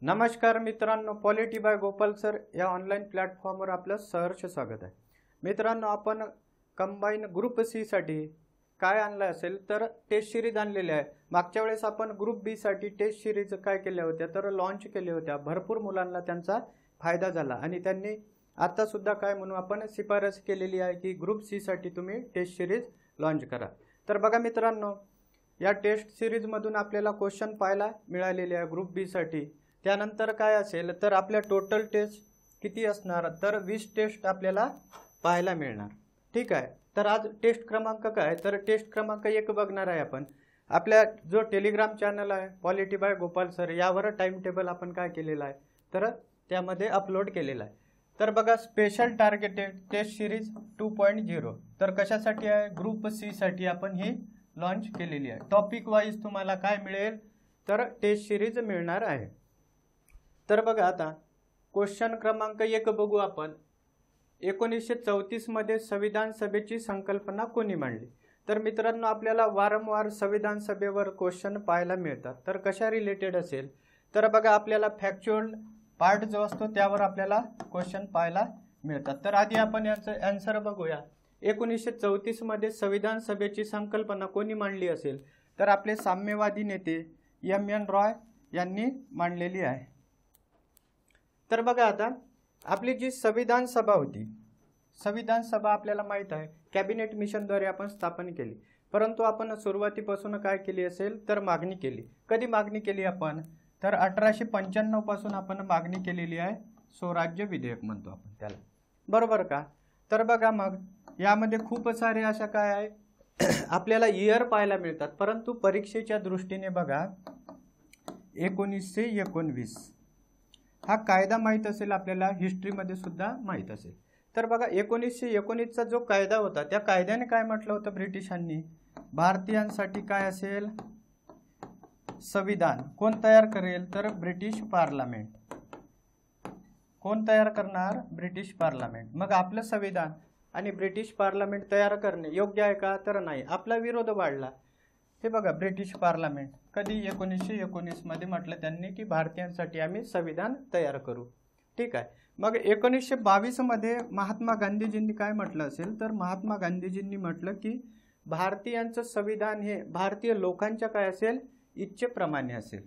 नमस्कार मित्रांनो, polity bye Gopal sir या ऑनलाईन प्लॅटफॉर्मवर आपलं सहर्ष स्वागत आहे। मित्रांनो, आपण कंबाईन ग्रुप सी साठी काय आणलं असेल तर टेस्ट सिरीज आणलेली आहे। मागच्या वेळेस आपण ग्रुप बी साठी टेस्ट सिरीज काय केल्या होत्या तर लॉन्च केल्या होत्या। भरपूर मुलांना त्यांचा फायदा झाला आणि त्यांनी आता सुद्धा काय म्हणून आपण शिफारस केलेली आहे की ग्रुप सी साठी तुम्ही टेस्ट सिरीज लॉन्च करा। तर बघा मित्रांनो, या टेस्ट सिरीज मधून आपल्याला क्वेश्चन पाहायला मिळालेले आहे ग्रुप बी साठी। त्यानंतर काय असेल तर आपल्या टोटल टेस्ट किती असणार तर 20 टेस्ट आपल्याला पाहायला मिळणार। ठीक आहे, तर आज टेस्ट क्रमांक काय तर टेस्ट क्रमांक 1 बघणार आहे आपण। आपल्या जो टेलिग्राम चॅनल आहे पॉलिटी बाय गोपाल सर यावर टाइम टेबल आपण काय केलेला आहे तर त्यामध्ये अपलोड केलेला आहे। तर बघा, स्पेशल टार्गेटेड टेस्ट सिरीज 2.0 तर कशासाठी आहे ग्रुप सी साठी आपण ही लॉन्च केलेली आहे। टॉपिक वाइज तुम्हाला काय मिळेल तर टेस्ट सिरीज मिळणार आहे। तर बघा, आता क्वेश्चन क्रमांक 1 बघू आपण। 1934 मध्ये संविधान सभेची संकल्पना कोणी मांडली? तर मित्रांनो, आपल्याला वारंवार संविधान सभेवर क्वेश्चन पाहायला मिळतात। तर कशा रिलेटेड असेल तर बघा, आपल्याला फॅक्च्युअल पार्ट जो असतो त्यावर आपल्याला क्वेश्चन पाहायला मिळतात। तर आधी आपण याचं आन्सर बघूया। 1934 मध्ये संविधान सभेची संकल्पना कोणी मांडली असेल तर आपले साम्यवादी नेते एम.एन. रॉय यांनी मांडलेली आहे। तर बघा, आता आपली जी संविधान सभा होती, संविधान सभा आपल्याला माहित आहे कॅबिनेट मिशनद्वारे आपण स्थापन केली। परंतु आपण सुरुवातीपासून काय केली असेल तर मागणी केली। कधी मागणी केली आपण तर 1895 पासून आपण मागणी केलेली आहे। स्वराज्य विधेयक म्हणतो आपण त्याला, बरोबर का? तर बघा, मग यामध्ये खूप सारे अशा काय आहे आपल्याला इयर पाहायला मिळतात। परंतु परीक्षेच्या दृष्टीने बघा, 1919 हा कायदा माहित असेल आपल्याला, हिस्ट्रीमध्ये सुद्धा माहित असेल। तर बघा, 1919चा जो कायदा होता त्या कायद्याने काय म्हटलं होतं ब्रिटिशांनी, भारतीयांसाठी काय असेल संविधान कोण तयार करेल तर ब्रिटिश पार्लमेंट। कोण तयार करणार? British parliament. मग आपलं संविधान आणि ब्रिटिश पार्लमेंट तयार करणे योग्य आहे का तर नाही, आपला विरोध वाढला। हे बघा, ब्रिटिश पार्लमेंट कधी 1919 मध्ये म्हटलं त्यांनी की भारतीयांसाठी आम्ही संविधान तयार करू। ठीक आहे, मग 1922 मध्ये महात्मा गांधीजींनी काय म्हटलं असेल तर महात्मा गांधीजींनी म्हटलं की भारतीयांचं संविधान हे भारतीय लोकांच्या काय असेल इच्छेप्रमाणे असेल।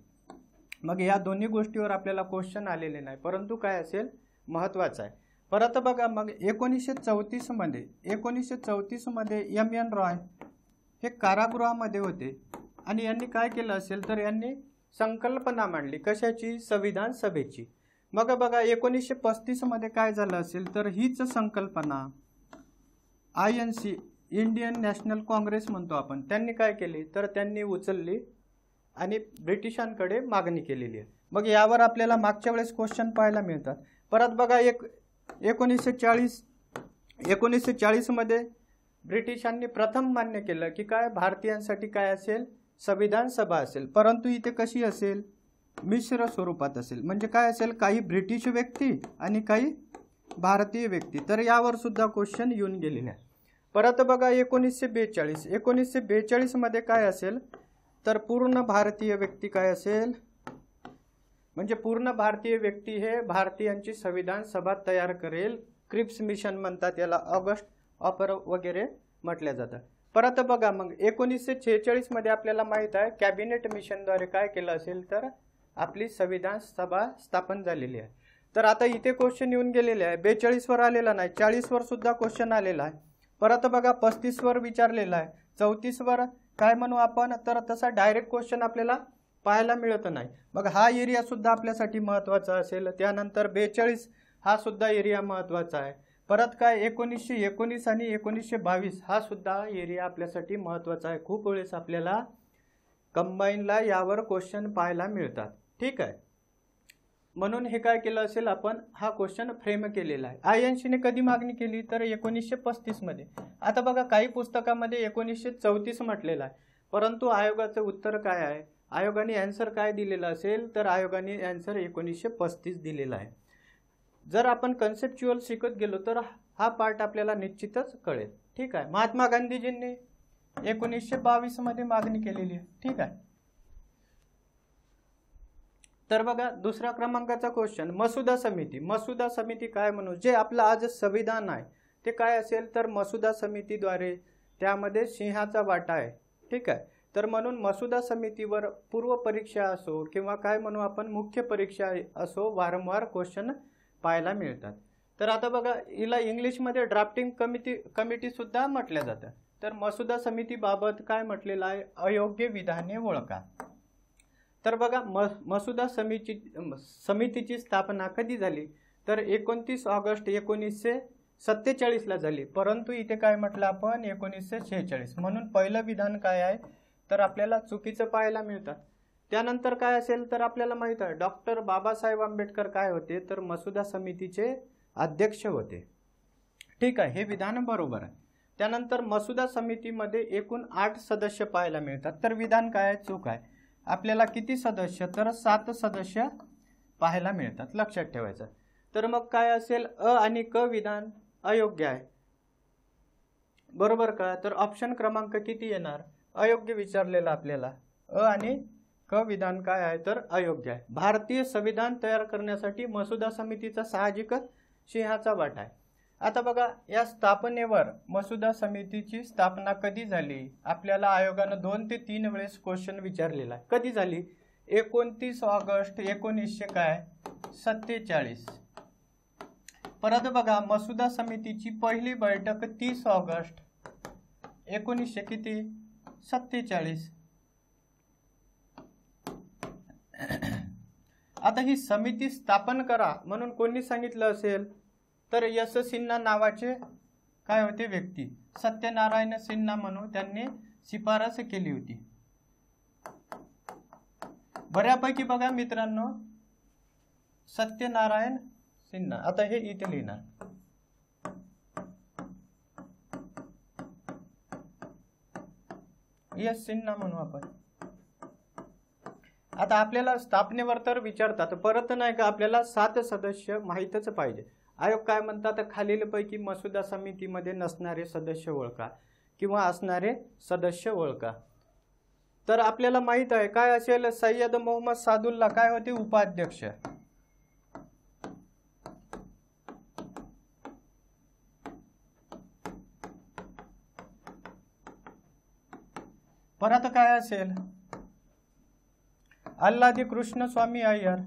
मग या दोन्ही गोष्टीवर आपल्याला क्वेश्चन आलेले नाही, परंतु काय असेल महत्वाचं आहे। परत बघा, मग 1934 मध्ये एम.एन. रॉय हे कारागृहामध्ये होते आणि यांनी काय केलं असेल तर यांनी संकल्पना मांडली कशाची? संविधान सभेची। मग बघा, 1935 मध्ये काय झालं असेल तर हीच संकल्पना INC इंडियन नॅशनल काँग्रेस म्हणतो आपण, त्यांनी काय केली तर त्यांनी उचलली आणि ब्रिटिशांकडे मागणी केलेली आहे। मग यावर आपल्याला मागच्या वेळेस क्वेश्चन पाहायला मिळतात। परत बघा, 1940 मध्ये ब्रिटिशांनी प्रथम मान्य केलं की काय भारतीयांसाठी काय असेल संविधान सभा असेल। परंतु इथे कशी असेल मिश्र स्वरूपात असेल, म्हणजे काय असेल काही ब्रिटिश व्यक्ती आणि काही भारतीय व्यक्ती। तर यावर सुद्धा क्वेश्चन येऊन गेलेले आहे। परत बघा, 1942 मध्ये काय असेल तर पूर्ण भारतीय व्यक्ती काय असेल, म्हणजे पूर्ण भारतीय व्यक्ती हे भारतीयांची संविधान सभा तयार करेल। क्रिप्स मिशन म्हणतात याला, ऑगस्ट ऑफर वगैरे म्हटल्या जातं। परत बघा, मग 1946 मध्ये आपल्याला माहित आहे कॅबिनेट मिशनद्वारे काय केलं असेल तर आपली संविधान सभा स्थापन झालेली आहे। तर आता इथे क्वेश्चन येऊन गेलेले आहे, 42 वर आलेला नाही, 40 वर सुद्धा क्वेश्चन आलेला आहे। परत बघा, 35 वर विचारलेला आहे, 34 वर काय म्हणू आपण तर तसा डायरेक्ट क्वेश्चन आपल्याला पाहायला मिळत नाही। मग हा एरिया सुद्धा आपल्यासाठी महत्वाचा असेल। त्यानंतर 42 हा सुद्धा एरिया महत्वाचा आहे। परत काय 1919 आणि 1922 हा सुद्धा एरिया आपल्यासाठी महत्वाचा आहे। खूप वेळेस आपल्याला कंबाईनला यावर क्वेश्चन पाहायला मिळतात। ठीक आहे, म्हणून हे काय केलं असेल आपण हा क्वेश्चन फ्रेम केलेला आहे। INC ने कधी मागणी केली तर 1935 मध्ये। आता बघा, काही पुस्तकामध्ये 1934 म्हटलेलं आहे, परंतु आयोगाचं उत्तर काय आहे, आयोगाने आन्सर काय दिलेला असेल तर आयोगाने आन्सर 1935 दिलेला आहे। जर आपण कन्सेप्च्युअल शिकत गेलो तर हा पार्ट आपल्याला निश्चितच कळेल। ठीक आहे, महात्मा गांधीजींनी 1922 मध्ये मागणी केलेली आहे। ठीक आहे, तर बघा दुसऱ्या क्रमांकाचा क्वेश्चन, मसुदा समिती. मसुदा समिती काय म्हणू, जे आपलं आज संविधान आहे ते काय असेल तर मसुदा समितीद्वारे त्यामध्ये सिंहाचा वाटा आहे. ठीक आहे, तर म्हणून मसुदा समितीवर पूर्व परीक्षा असो किंवा काय म्हणू आपण मुख्य परीक्षा असो वारंवार क्वेश्चन पाहायला मिळतात. तर आता बघा हिला इंग्लिशमध्ये ड्राफ्टिंग कमिटी सुद्धा म्हटल्या जातं. तर मसुदा समितीबाबत काय म्हटलेलं आहे, अयोग्य विधाने ओळखा. तर बघा मसुदा समितीची स्थापना कधी झाली तर 29 ऑगस्ट 1947 ला झाली, परंतु इथे काय म्हटलं आपण 1946. म्हणून पहिलं विधान काय आहे तर आपल्याला चुकीचं पाहायला मिळतात. त्यानंतर काय असेल तर आपल्याला माहित आहे डॉक्टर बाबासाहेब आंबेडकर काय होते तर मसुदा समितीचे अध्यक्ष होते. ठीक आहे, हे विधान बरोबर आहे. त्यानंतर मसुदा समितीमध्ये एकूण 8 सदस्य पाहायला मिळतात. तर विधान काय आहे, चूक आहे. आपल्याला किती सदस्य तर 7 सदस्य पाहायला मिळतात, लक्षात ठेवायचं. तर मग काय असेल, अ आणि क विधान अयोग्य आहे, बरोबर का. तर ऑप्शन क्रमांक किती येणार, अयोग्य विचारलेला आपल्याला. अ आणि क विधान काय आहे तर अयोग्य आहे. भारतीय संविधान तयार करण्यासाठी मसुदा समितीचा साहजिकच सिंहाचा वाटा आहे. आता बघा या स्थापनेवर मसुदा समितीची स्थापना कधी झाली, आपल्याला आयोगानं 2 ते 3 वेळेस क्वेश्चन विचारलेला आहे. कधी झाली, 29 ऑगस्ट 1947. परत बघा मसुदा समितीची पहिली बैठक 30 ऑगस्ट 1947. आता ही समिती स्थापन करा म्हणून कोणी सांगितलं असेल तर यश सिन्हा नावाचे काय होते व्यक्ती, सत्यनारायण सिन्हा म्हणून त्यांनी शिफारस केली होती. बऱ्यापैकी बघा मित्रांनो सत्यनारायण सिन्हा. आता हे इथे लिहिणार, यश सिन्हा म्हणू आपण. आता आपल्याला स्थापनेवर तर विचारतात, परत नाही का आपल्याला 7 सदस्य माहीतच पाहिजे. आयोग काय म्हणतात, खालीलपैकी मसुदा समितीमध्ये नसणारे सदस्य ओळखा किंवा असणारे सदस्य ओळखा. तर आपल्याला माहित आहे काय असेल, सय्यद मोहम्मद सादुल्ला काय होते उपाध्यक्ष. परत काय असेल, अल्लादी कृष्ण स्वामी अय्यर.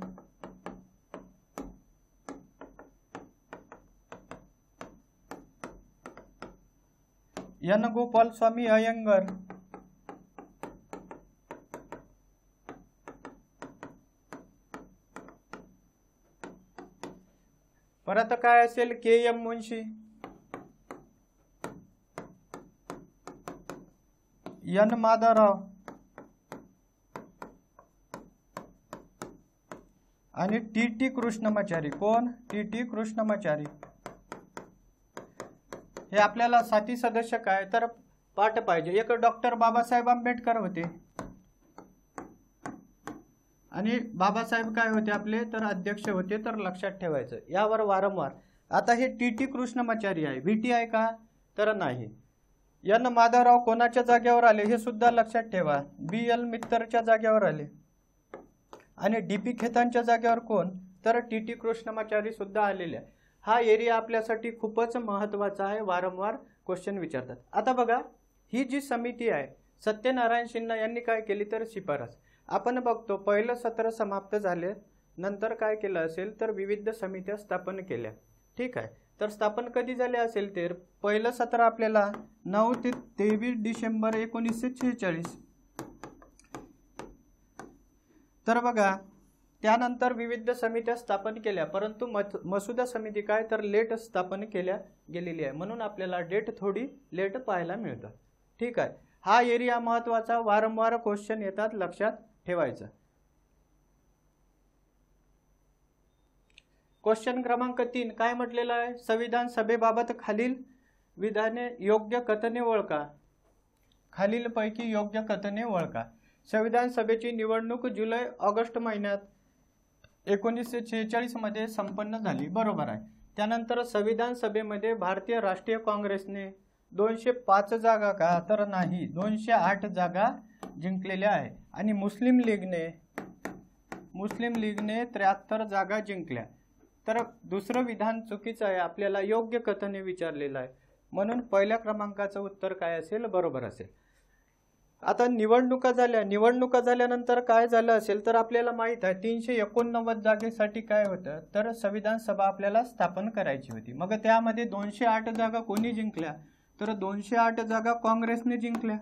एन गोपाल स्वामी अयंगर. परत काय असेल, के एम मुंशी, एन माधवराव आणि टी कृष्णमाचारी. कोण, टी कृष्णमाचारी. हे आपल्याला 7 सदस्य काय तर पाठ पाहिजे. एक डॉक्टर बाबासाहेब आंबेडकर होते आणि बाबासाहेब काय होते आपले तर अध्यक्ष होते, तर लक्षात ठेवायचं यावर वारंवार. आता हे टी कृष्णमाचारी आहे, VT आहे का तर नाही. एन माधवराव कोणाच्या जागेवर आले हे सुद्धा लक्षात ठेवा, BL मित्तरच्या जागेवर आले. आणि DP खेतांच्या जागेवर कोण तर टी कृष्णमाचारी सुद्धा आलेले आहे. हा एरिया आपल्यासाठी खूपच महत्त्वाचा आहे, वारंवार क्वेश्चन विचारतात. आता बघा ही जी समिती आहे सत्यनारायण सिन्हा यांनी काय केली तर शिफारस. आपण बघतो पहिलं सत्र समाप्त झाले नंतर काय केलं असेल तर विविध समित्या स्थापन केल्या. ठीक आहे, तर स्थापन कधी झाले असेल तर पहिलं सत्र आपल्याला 9 ते 23 डिसेंबर 1946. तर बघा त्यानंतर विविध समित्या स्थापन केल्या, परंतु मसुदा समिती काय तर लेट स्थापन केल्या गेलेली आहे, म्हणून आपल्याला डेट थोडी लेट पाहायला मिळतं. ठीक आहे, हा एरिया महत्त्वाचा, वारंवार क्वेश्चन येतात, लक्षात ठेवायचं. क्वेश्चन क्रमांक 3 काय म्हटलेलं आहे, संविधान सभेबाबत खालील विधाने योग्य कथने ओळखा. खालीलपैकी योग्य कथने ओळखा. संविधान सभेची निवडणूक जुलै-ऑगस्ट महिन्यात 1946 मध्ये संपन्न झाली, बरोबर आहे. त्यानंतर संविधान सभेमध्ये भारतीय राष्ट्रीय काँग्रेसने 205 जागा का तर नाही 208 जागा जिंकलेल्या आहे आणि मुस्लिम मुस्लिम लीगने 73 जागा जिंकल्या. तर दुसरं विधान चुकीचं आहे, आपल्याला योग्य कथने विचारलेलं आहे, म्हणून पहिल्या क्रमांकाचं उत्तर काय असेल, बरोबर असेल. आता निवडणुका झाल्यानंतर काय झालं असेल तर आपल्याला माहित आहे 389 जागेसाठी काय होतं तर संविधान सभा आपल्याला स्थापन करायची होती. मग त्यामध्ये 208 जागा कोणी जिंकल्या तर 208 जागा काँग्रेसने जिंकल्या.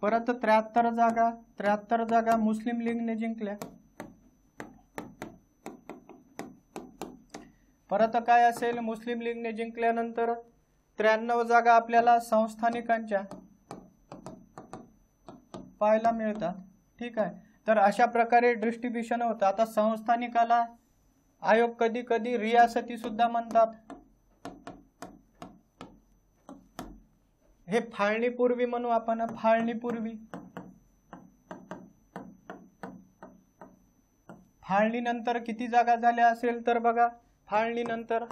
परत 73 जागा मुस्लिम लीगने जिंकल्या. परत काय असेल, मुस्लिम लीगने जिंकल्यानंतर 93 जागा आपल्याला संस्थानिकांच्या पाहायला मिळतात. ठीक आहे, तर अशा प्रकारे डिस्ट्रीब्युशन होतं. आता संस्थानिकाला आयोग कधी कधी रियासती सुद्धा म्हणतात. हे फाळणीपूर्वी म्हणू आपण, फाळणीनंतर किती जागा झाल्या असेल तर बघा, फाळणीनंतर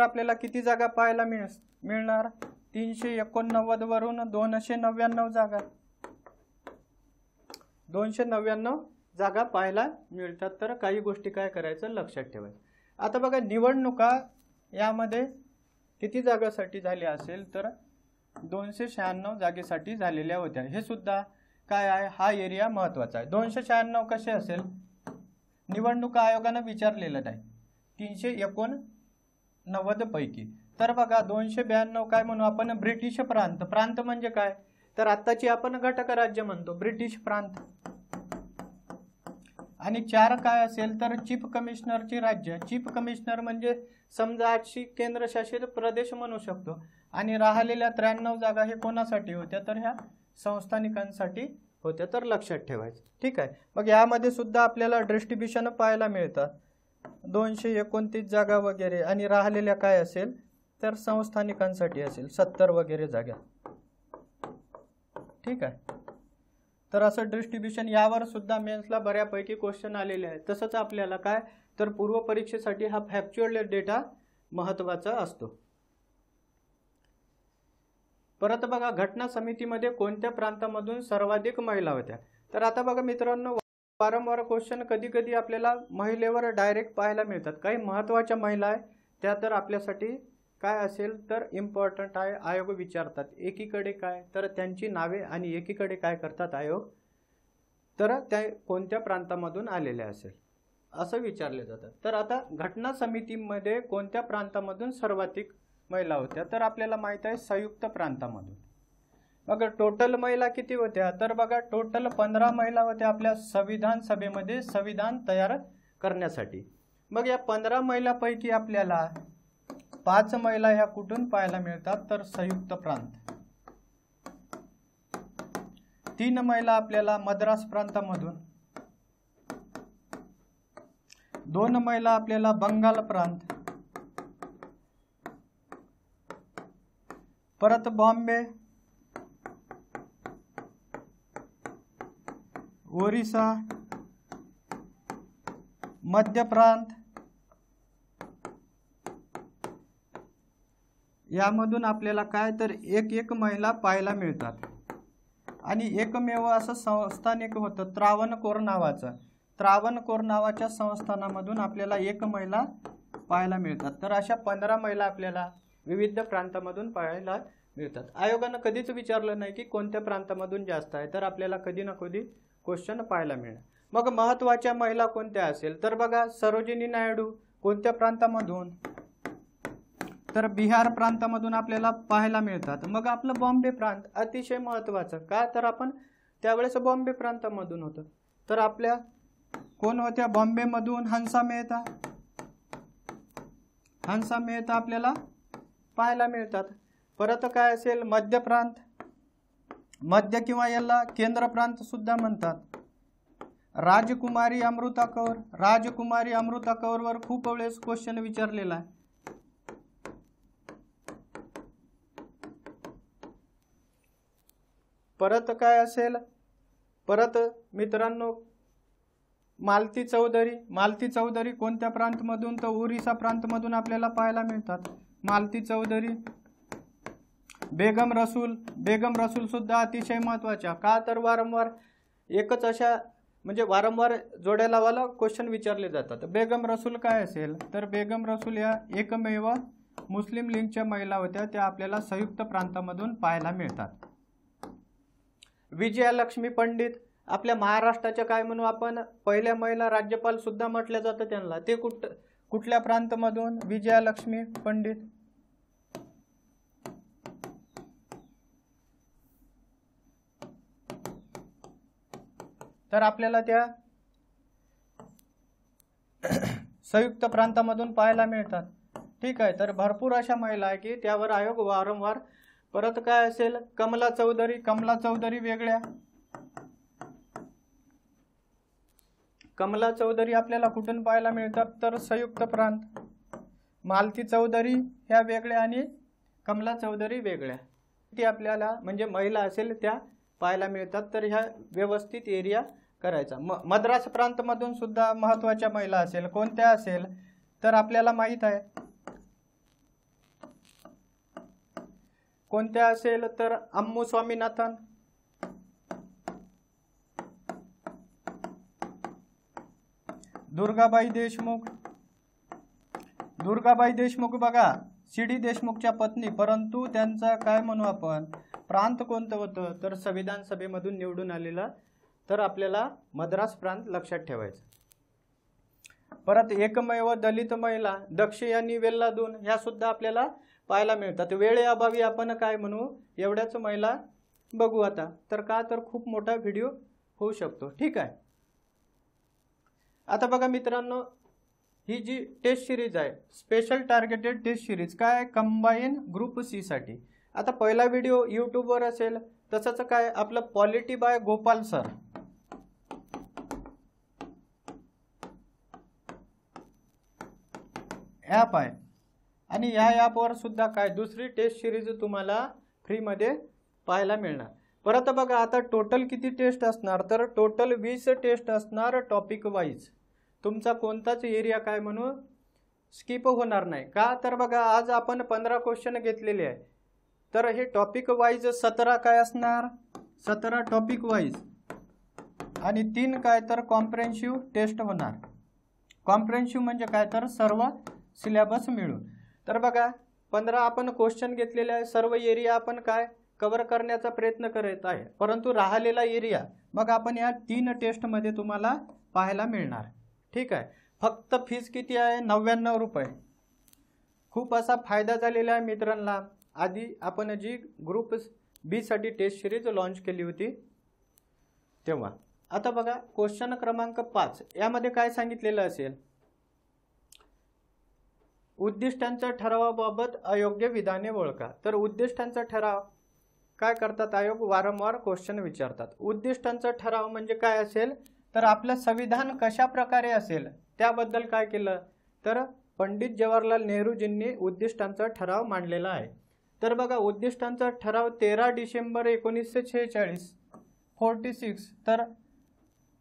आपल्याला किती जागा पाहायला मिळणार 389 वरून 299 जागा, 299 जागा पाहायला मिळतात. तर काही गोष्टी काय करायचं लक्षात ठेवायचं. आता बघा निवडणुका यामध्ये किती जागासाठी झाल्या असेल तर 296 जागेसाठी झालेल्या होत्या. हे सुद्धा काय आहे, हा एरिया महत्वाचा आहे. 296 कसे असेल, निवडणूक आयोगानं विचारलेलं नाही 389 पैकी. तर बघा 292 काय म्हणू आपण, ब्रिटिश प्रांत म्हणजे काय तर आत्ताची आपण घटक राज्य म्हणतो ब्रिटिश प्रांत. आणि 4 काय असेल तर चीफ कमिशनरची राज्य. चीफ कमिशनर म्हणजे समजा आजची केंद्रशासित प्रदेश म्हणू शकतो. आणि राहिलेल्या 93 जागा हे कोणासाठी होत्या तर ह्या संस्थानिकांसाठी होत्या. तर लक्षात ठेवायचं. ठीक आहे, मग यामध्ये सुद्धा आपल्याला डिस्ट्रीब्युशन पाहायला मिळतात 229 जागा वगैरे. आणि राहिलेल्या काय असेल तर संस्थानिकांसाठी असेल 70 वगैरे जागा. ठीक आहे, तर असं डिस्ट्रीब्युशन यावर सुद्धा मेन्सला बऱ्यापैकी क्वेश्चन आलेले आहेत. तसंच आपल्याला काय तर पूर्व परीक्षेसाठी हा फॅक्च्युअल डेटा महत्त्वाचा असतो. परत बघा घटना समितीमध्ये कोणत्या प्रांतामधून सर्वाधिक महिला होत्या. तर आता बघा मित्रांनो, वारंवार क्वेश्चन कधी कधी आपल्याला महिलेवर डायरेक्ट पाहायला मिळतात. काही महत्त्वाच्या महिला आहे त्या तर आपल्यासाठी काय असेल तर इम्पॉर्टंट आहे, आयोग विचारतात. एकीकडे काय तर त्यांची नावे आणि एकीकडे काय करतात आयोग तर त्या कोणत्या प्रांतामधून आलेल्या असेल असं विचारले जातात. तर आता घटना समितीमध्ये कोणत्या प्रांतामधून सर्वाधिक महिला होत्या तर आपल्याला माहित आहे संयुक्त प्रांतामधून. मग टोटल महिला किती होत्या तर बघा टोटल 15 महिला होत्या आपल्या संविधान सभेमध्ये संविधान तयार करण्यासाठी. मग या 15 महिलापैकी आपल्याला 5 महिला ह्या कुठून पाहायला मिळतात तर संयुक्त प्रांत. 3 महिला आपल्याला मद्रास प्रांतामधून, 2 महिला आपल्याला बंगाल प्रांत, परत बॉम्बे, ओरिसा, मध्य प्रांत, यामधून आपल्याला काय तर एक महिला पाहायला मिळतात. आणि एकमेव असं संस्थानिक होतं त्रावणकोर नावाचं. त्रावणकोर नावाच्या संस्थानामधून आपल्याला 1 महिला पाहायला मिळतात. तर अशा 15 महिला आपल्याला विविध प्रांतामधून पाहायला मिळतात. आयोगानं कधीच विचारलं नाही की कोणत्या प्रांतामधून जास्त आहे, तर आपल्याला कधी ना कधी क्वेश्चन पाहायला मिळणार. मग महत्त्वाच्या महिला कोणत्या असेल तर बघा सरोजिनी नायडू कोणत्या प्रांतामधून तर बिहार प्रांतामधून आपल्याला पाहायला मिळतात. मग आपलं बॉम्बे प्रांत अतिशय महत्त्वाचं का तर आपण त्यावेळेस बॉम्बे प्रांतामधून होतं. तर आपल्या कोण होत्या बॉम्बेमधून हंसा मेहता आपल्याला पाहायला मिळतात. परत काय असेल मध्य प्रांत, मध्य किंवा याला केंद्र प्रांत सुद्धा म्हणतात. राजकुमारी अमृता कौरवर खूप वेळेस क्वेश्चन विचारलेला आहे. परत काय असेल परत मित्रांनो मालती चौधरी कोणत्या प्रांतमधून तर ओरिसा प्रांतमधून आपल्याला पाहायला मिळतात. मालती चौधरी बेगम रसूल सुद्धा अतिशय महत्वाच्या, का तर वारंवार एकच अशा म्हणजे वारंवार जोड्या लावायला क्वेश्चन विचारले जातात. बेगम रसूल काय असेल तर बेगम रसूल या एकमेव मुस्लिम लीगच्या महिला होत्या, त्या आपल्याला संयुक्त प्रांतामधून पाहायला मिळतात. विजयालक्ष्मी पंडित आपल्या महाराष्ट्राच्या काय म्हणू आपण पहिल्या महिला राज्यपाल सुद्धा म्हटलं जातं त्यांना. ते कुठल्या प्रांतामधून? विजयालक्ष्मी पंडित. तर आपल्याला त्या संयुक्त प्रांतामधून पाहायला मिळतात. ठीक आहे. तर भरपूर अशा महिला आहे की त्यावर आयोग वारंवार. परत काय असेल? कमला चौधरी वेगळ्या. कमला चौधरी आपल्याला कुठून पाहायला मिळतात तर संयुक्त प्रांत. मालती चौधरी ह्या वेगळ्या आणि कमला चौधरी वेगळ्या. ती आपल्याला म्हणजे महिला असेल त्या पाहायला मिळतात. तर ह्या व्यवस्थित एरिया करायचा. मद्रास प्रांतमधून सुद्धा महत्वाच्या महिला असेल, कोणत्या असेल तर आपल्याला माहित आहे. कोणत्या असेल तर अम्मू स्वामीनाथन. दुर्गाबाई देशमुख बघा सी.डी. देशमुखच्या पत्नी, परंतु त्यांचा काय म्हणू आपण प्रांत कोणतं होतं तर संविधान सभेमधून निवडून आलेला. तर आपल्याला मद्रास प्रांत लक्षात ठेवायचं. परत एकमेव दलित महिला दक्षयानी वेल्लादून ह्या सुद्धा आपल्याला पाहायला मिळतात. वेळेअभावी आपण काय म्हणू एवढ्याच महिला बघू आता. तर का तर खूप मोठा व्हिडिओ होऊ शकतो. ठीक आहे. आता बघा मित्रांनो, ही जी टेस्ट सिरीज आहे स्पेशल टार्गेटेड टेस्ट सिरीज काय कंबाईन ग्रुप सी साठी. आता पहिला व्हिडिओ यूट्यूबवर असेल, तसंच काय आपलं polity bye Gopal sir app आहे आणि या ॲपवर सुद्धा काय दुसरी टेस्ट सिरीज तुम्हाला फ्रीमध्ये पाहायला मिळणार. परत बघा आता टोटल किती टेस्ट असणार तर टोटल 20 टेस्ट असणार टॉपिक वाईज. तुमचा कोणताच एरिया काय म्हणू स्किप होणार नाही. का तर बघा आज आपण 15 क्वेश्चन घेतलेले आहे. तर हे टॉपिक वाईज 17 काय असणार 17 टॉपिक वाईज आणि 3 काय तर कॉम्प्रेहेन्सिव्ह टेस्ट होणार. कॉम्प्रेहेन्सिव्ह म्हणजे काय तर सर्व सिलेबस मिळून. तर बघा 15 आपण क्वेश्चन घेतलेले आहे. सर्व एरिया आपण काय कव्हर करण्याचा प्रयत्न करत आहे. परंतु राहिलेला एरिया मग आपण या 3 टेस्टमध्ये तुम्हाला पाहायला मिळणार. ठीक आहे. फक्त फीस किती आहे 99 रुपये. खूप असा फायदा झालेला आहे मित्रांना. आधी आपण जी ग्रुप बी साठी टेस्ट सिरीज लॉन्च केली होती तेव्हा. आता बघा क्वेश्चन क्रमांक 5 यामध्ये काय सांगितलेलं असेल उद्दिष्टांच्या ठरावाबाबत अयोग्य विधाने ओळखा. तर उद्दिष्टांचा ठराव काय करतात आयोग वारंवार क्वेश्चन विचारतात. उद्दिष्टांचा ठराव म्हणजे काय असेल तर आपलं संविधान कशा प्रकारे असेल त्याबद्दल काय केलं तर पंडित जवाहरलाल नेहरूजींनी उद्दिष्टांचा ठराव मांडलेला आहे. तर बघा उद्दिष्टांचा ठराव 13 डिसेंबर 1946 46. तर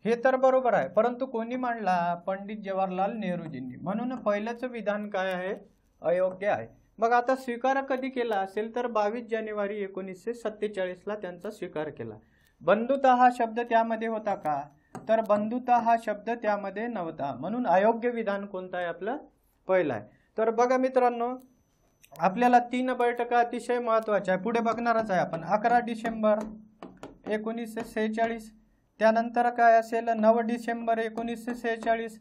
हे तर बरोबर आहे, परंतु कोणी मांडला पंडित जवाहरलाल नेहरूजींनी. म्हणून पहिलंच विधान काय आहे अयोग्य आहे. मग आता स्वीकार कधी केला असेल तर 22 जानेवारी 1947 ला त्यांचा स्वीकार केला. बंधुता हा शब्द त्यामध्ये होता का तर बंधुता हा शब्द त्यामध्ये नव्हता. म्हणून अयोग्य विधान कोणतं आहे आपलं पहिलं आहे. तर बघा मित्रांनो आपल्याला 3 बैठका अतिशय महत्वाच्या आहे पुढे बघणारच आहे आपण. 11 डिसेंबर 1946 त्यानंतर काय असेल 9 डिसेंबर 1946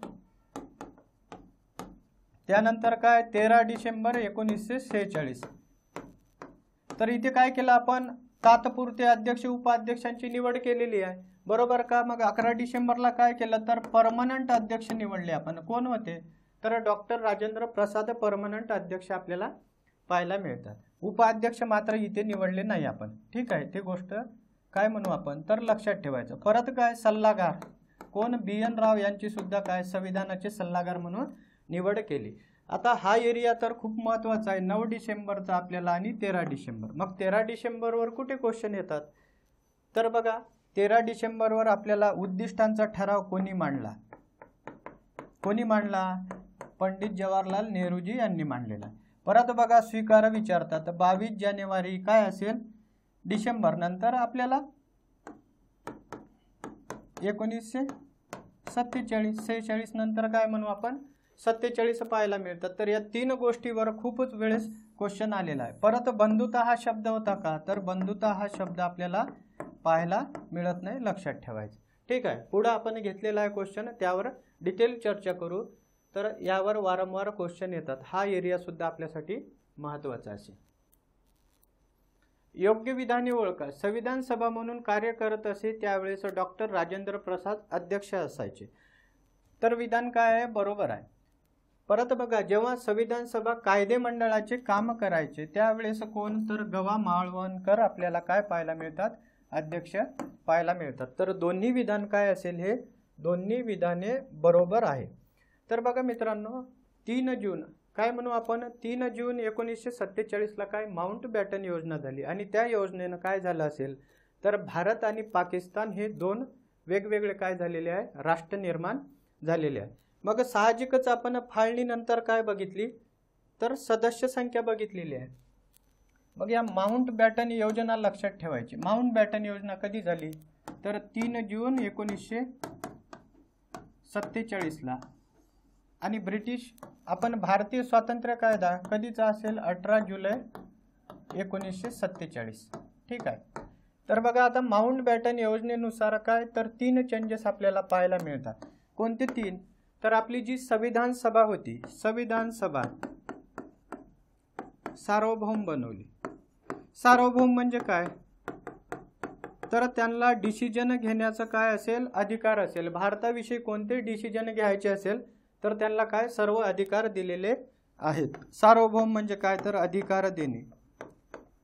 त्यानंतर काय 13 डिसेंबर 1946. तर इथे काय केलं आपण तात्पुरते अध्यक्ष उपाध्यक्षांची निवड केलेली आहे बरोबर का. मग 11 डिसेंबरला काय केलं तर परमनंट अध्यक्ष निवडले आपण. कोण होते तर डॉक्टर राजेंद्र प्रसाद परमनंट अध्यक्ष आपल्याला पाहायला मिळतात. उपाध्यक्ष मात्र इथे निवडले नाही आपण. ठीक आहे. ते गोष्ट काय म्हणू आपण तर लक्षात ठेवायचं. परत काय सल्लागार कोण बी.एन. राव यांची सुद्धा काय संविधानाचे सल्लागार म्हणून निवड केली. आता हा एरिया तर खूप महत्वाचा आहे 9 डिसेंबरचा आपल्याला आणि 13 डिसेंबर. मग 13 डिसेंबरवर कुठे क्वेश्चन येतात तर बघा 13 डिसेंबरवर आपल्याला उद्दिष्टांचा ठराव कोणी मांडला पंडित जवाहरलाल नेहरूजी यांनी मांडलेला. परत बघा स्वीकार विचारतात 22 जानेवारी काय असेल डिसेंबर, नंतर आपल्याला 1947 नंतर काय म्हणू आपण 47 पाहायला मिळतात। तर या तीन गोष्टीवर खूपच वेळेस क्वेश्चन आलेला आहे। परत बंधुता हा शब्द होता का, तर बंधुता हा शब्द आपल्याला पाहायला मिळत नाही, लक्षात ठेवायचं। ठीक आहे, पुढे आपण घेतलेला आहे क्वेश्चन, त्यावर डिटेल चर्चा करू। तर यावर वारंवार क्वेश्चन येतात, हा एरिया सुद्धा आपल्यासाठी महत्त्वाचा असेल। योग्य विधाने ओळखा। संविधान सभा म्हणून कार्य करत असे त्यावेळेस डॉक्टर राजेंद्र प्रसाद अध्यक्ष असायचे। तर विधान काय आहे, बरोबर आहे। परत बघा जेव्हा संविधान सभा कायदे मंडळाचे काम करायचे त्यावेळेस कोण, तर गवा माळवणकर आपल्याला काय पाहायला मिळतात, अध्यक्ष पाहायला मिळतात। तर दोन्ही विधान काय असेल, हे दोन्ही विधाने बरोबर आहे। तर बघा मित्रांनो 3 जून काय म्हणू आपण 3 जून 1947 ला काय माउंट बॅटन योजना झाली आणि त्या योजनेनं काय झालं असेल, तर भारत आणि पाकिस्तान हे दोन वेगवेगळे काय झालेले आहे, राष्ट्र निर्माण झालेले आहे। मग साहजिकच आपण फाळणीनंतर काय बघितली, तर सदस्य संख्या बघितलेली आहे। मग या माउंट बॅटन योजना लक्षात ठेवायची। माउंट बॅटन योजना कधी झाली, तर 3 जून 1947 ला, आणि ब्रिटिश आपण भारतीय स्वातंत्र्य कायदा कधीचा असेल 18 जुलै 1947। ठीक आहे, तर बघा आता माउंट बॅटन योजनेनुसार काय, तर 3 चेंजेस आपल्याला पाहायला मिळतात। कोणते 3, तर आपली जी संविधान सभा होती, संविधान सभा सार्वभौम बनवली। सार्वभौम म्हणजे काय, तर त्यांना डिसिजन घेण्याचं काय असेल, अधिकार असेल। भारताविषयी कोणते डिसिजन घ्यायचे असेल तर त्यांना काय सर्व अधिकार दिलेले आहेत। सार्वभौम म्हणजे काय, तर अधिकार देणे,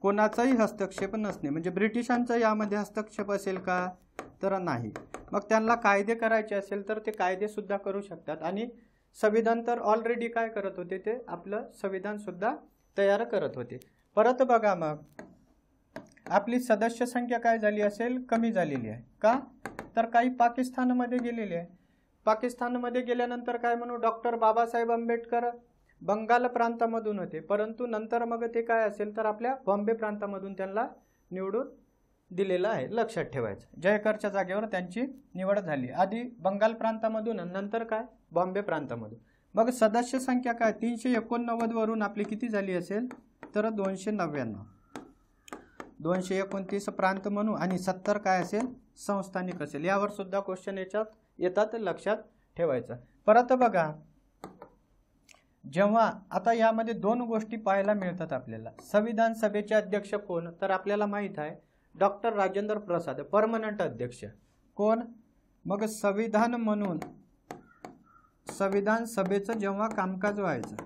कोणाचाही हस्तक्षेप नसणे। म्हणजे ब्रिटिशांचा यामध्ये हस्तक्षेप असेल का, तर नाही। मग त्यांना कायदे करायचे असेल तर ते कायदे सुद्धा करू शकतात, आणि संविधान तर ऑलरेडी काय करत होते, ते आपलं संविधान सुद्धा तयार करत होते। परत बघा मग आपली सदस्य संख्या काय झाली असेल, कमी झालेली आहे का, तर काही पाकिस्तानमध्ये गेलेली आहे। पाकिस्तानमध्ये गेल्यानंतर काय म्हणू, डॉक्टर बाबासाहेब आंबेडकर बंगाल प्रांतामधून होते, परंतु नंतर मग ते काय असेल तर आपल्या बॉम्बे प्रांतामधून त्यांना निवडून दिलेलं आहे, लक्षात ठेवायचं। जयकरच्या जागेवर त्यांची निवड झाली, आधी बंगाल प्रांतामधून नंतर काय बॉम्बे प्रांतामधून। मग सदस्य संख्या काय 389 वरून आपली किती झाली असेल, तर 299, 229 प्रांत म्हणू, आणि 70 काय असेल संस्थानिक असेल। यावर सुद्धा क्वेश्चन येतात, लक्षात ठेवायचं। परत बघा जेव्हा आता यामध्ये 2 गोष्टी पाहायला मिळतात आपल्याला। संविधान सभेचे अध्यक्ष कोण, तर आपल्याला माहित आहे डॉक्टर राजेंद्र प्रसाद, परमनंट अध्यक्ष कोण। मग संविधान म्हणून संविधान सभेचं जेव्हा कामकाज व्हायचं,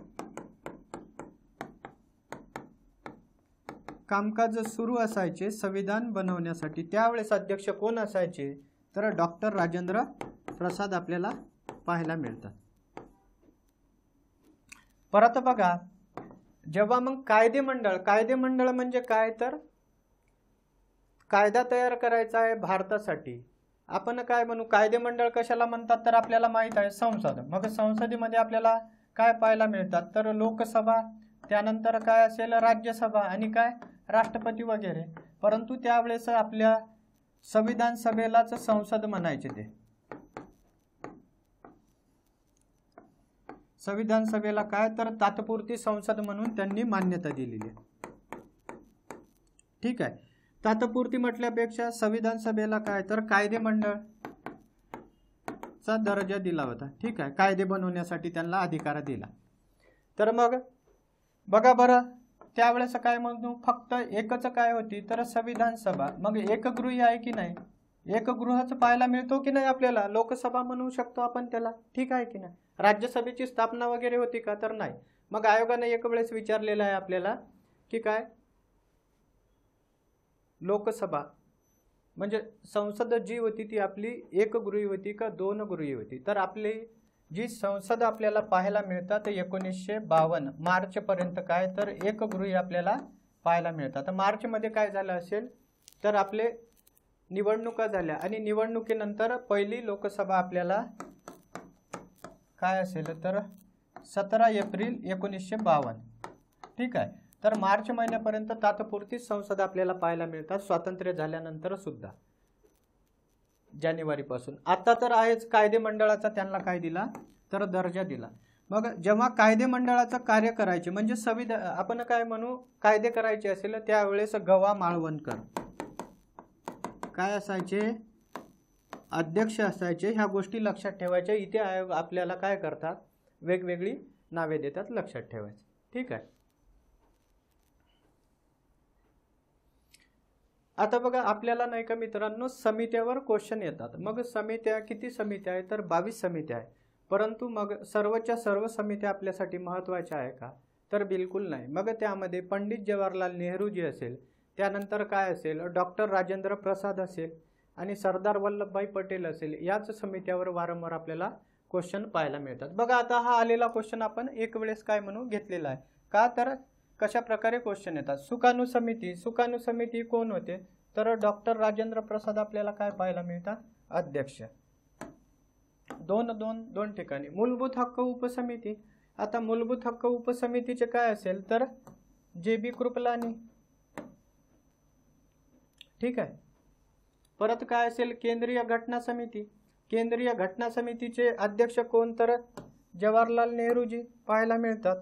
कामकाज सुरू असायचे संविधान बनवण्यासाठी, त्यावेळेस अध्यक्ष कोण असायचे, तर डॉक्टर राजेंद्र प्रसाद आपल्याला पाहायला मिळतात। परत बघा जेव्हा मग कायदे मंडळ म्हणजे काय, तर कायदा तयार करायचा आहे भारतासाठी। आपण काय म्हणू कायदे मंडळ कशाला म्हणतात, तर आपल्याला माहित आहे संसद। मग संसदेमध्ये आपल्याला काय पाहायला मिळतात, तर लोकसभा, त्यानंतर काय असेल राज्यसभा, आणि काय राष्ट्रपती वगैरे। परंतु त्यावेळेस आपल्या संविधान सभेलाच संसद म्हणायचे, ते संविधान सभेला काय, तर तात्पुरती संसद म्हणून त्यांनी मान्यता दिलेली आहे। ठीक आहे, तात्पुरती म्हटल्यापेक्षा संविधान सभेला काय, तर कायदे मंडळ चा दर्जा दिला होता। ठीक आहे, कायदे बनवण्यासाठी त्यांना अधिकार दिला। तर मग बघा बरं त्यावेळेस काय म्हणतो, फक्त एकच काय होती, तर संविधान सभा। मग एकगृही आहे की नाही, एकगृहच पाहायला मिळतो की नाही आपल्याला, लोकसभा म्हणू शकतो आपण त्याला। ठीक आहे की नाही, राज्यसभेची स्थापना वगैरे होती का, तर नाही। मग आयोगाने एक वेळेस विचारलेलं आहे आपल्याला की काय, लोकसभा म्हणजे संसद जी होती ती आपली एकगृही होती का दोनगृही होती, तर आपली जी संसद आपल्याला पाहायला मिळतात 1952 मार्च पर्यंत काय, तर एकगृही आपल्याला पाहायला मिळतात। मार्च मध्ये काय झालं असेल, तर आपले निवडणुका झाल्या, आणि निवडणुकीनंतर पहिली लोकसभा आपल्याला काय असेल, तर 17 एप्रिल 1952। ठीक आहे. तर मार्च महिन्यापर्यंत तात्पुरती संसद आपल्याला पाहायला मिळतात स्वातंत्र्य झाल्यानंतर सुद्धा, जानेवारीपासून. आता तर आहेच कायदे मंडळाचा त्यांना काय दिला तर दर्जा दिला. मग जेव्हा कायदे मंडळाचं कार्य करायचे म्हणजे संविधान आपण काय म्हणू कायदे करायचे असेल त्यावेळेस गवा माळवणकर काय असायचे अध्यक्ष असायचे. ह्या गोष्टी लक्षात ठेवायच्या. इथे आयोग आपल्याला काय करतात वेगवेगळी नावे देतात, लक्षात ठेवायचं. ठीक आहे. आता बघा आपल्याला नाही का मित्रांनो समित्यावर क्वेश्चन येतात. मग समित्या किती समित्या आहे तर 22 समित्या आहे. परंतु मग सर्वच्या सर्व समित्या आपल्यासाठी महत्त्वाच्या आहे का तर बिलकुल नाही. मग त्यामध्ये पंडित जवाहरलाल नेहरू जी असेल, त्यानंतर काय असेल डॉक्टर राजेंद्र प्रसाद असेल आणि सरदार वल्लभभाई पटेल असेल, याच समित्यावर वारंवार आपल्याला क्वेश्चन पाहायला मिळतात. बघा आता हा आलेला क्वेश्चन आपण एक वेळेस काय म्हणू घेतलेला आहे का तर कशा प्रकारे क्वेश्चन येतात. सुकाणू समिती कोण होते तर डॉक्टर राजेंद्र प्रसाद आपल्याला काय पाहायला मिळतात अध्यक्ष. दोन ठिकाणी. मूलभूत हक्क उपसमिती, आता मूलभूत हक्क उपसमितीचे काय असेल तर JB कृपलानी. ठीक आहे. परत काय असेल केंद्रीय घटना समितीचे अध्यक्ष कोण तर जवाहरलाल नेहरूजी पाहायला मिळतात.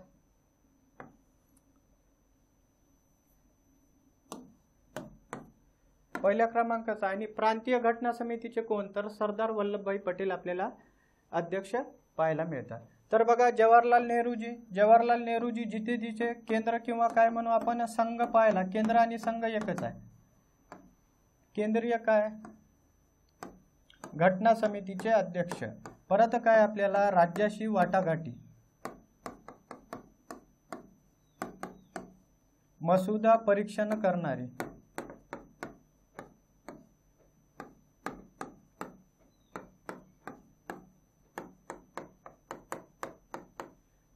पहिल्या क्रमांकाचा. आणि प्रांतीय घटना समितीचे कोण तर सरदार वल्लभभाई पटेल आपल्याला अध्यक्ष पाहायला मिळतात. तर बघा जवाहरलाल नेहरूजी जिथे केंद्र किंवा काय म्हणू आपण संघ पाहिला, केंद्र आणि संघ एकच आहे. केंद्रीय काय घटना समितीचे अध्यक्ष. परत काय आपल्याला राज्याशी वाटाघाटी, मसुदा परीक्षण करणारे.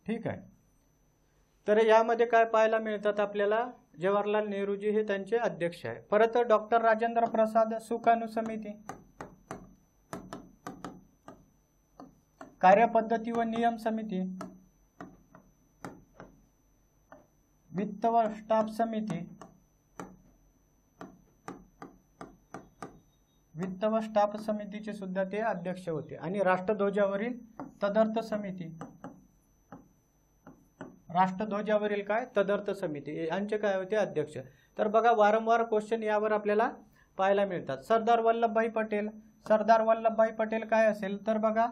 ठीक आहे. तर यामध्ये काय पाहायला मिळतात आपल्याला जवाहरलाल नेहरूजी हे त्यांचे अध्यक्ष आहे. परत डॉक्टर राजेंद्र प्रसाद सुकाणू समिती, कार्यपद्धती व नियम समिती, वित्त व स्टाफ समितीचे सुद्धा ते अध्यक्ष होते. आणि राष्ट्रध्वजावरील तदर्थ समिती यांचे काय होते अध्यक्ष. तर बघा वारंवार क्वेश्चन यावर आपल्याला पाहायला मिळतात. सरदार वल्लभभाई पटेल काय असेल तर बघा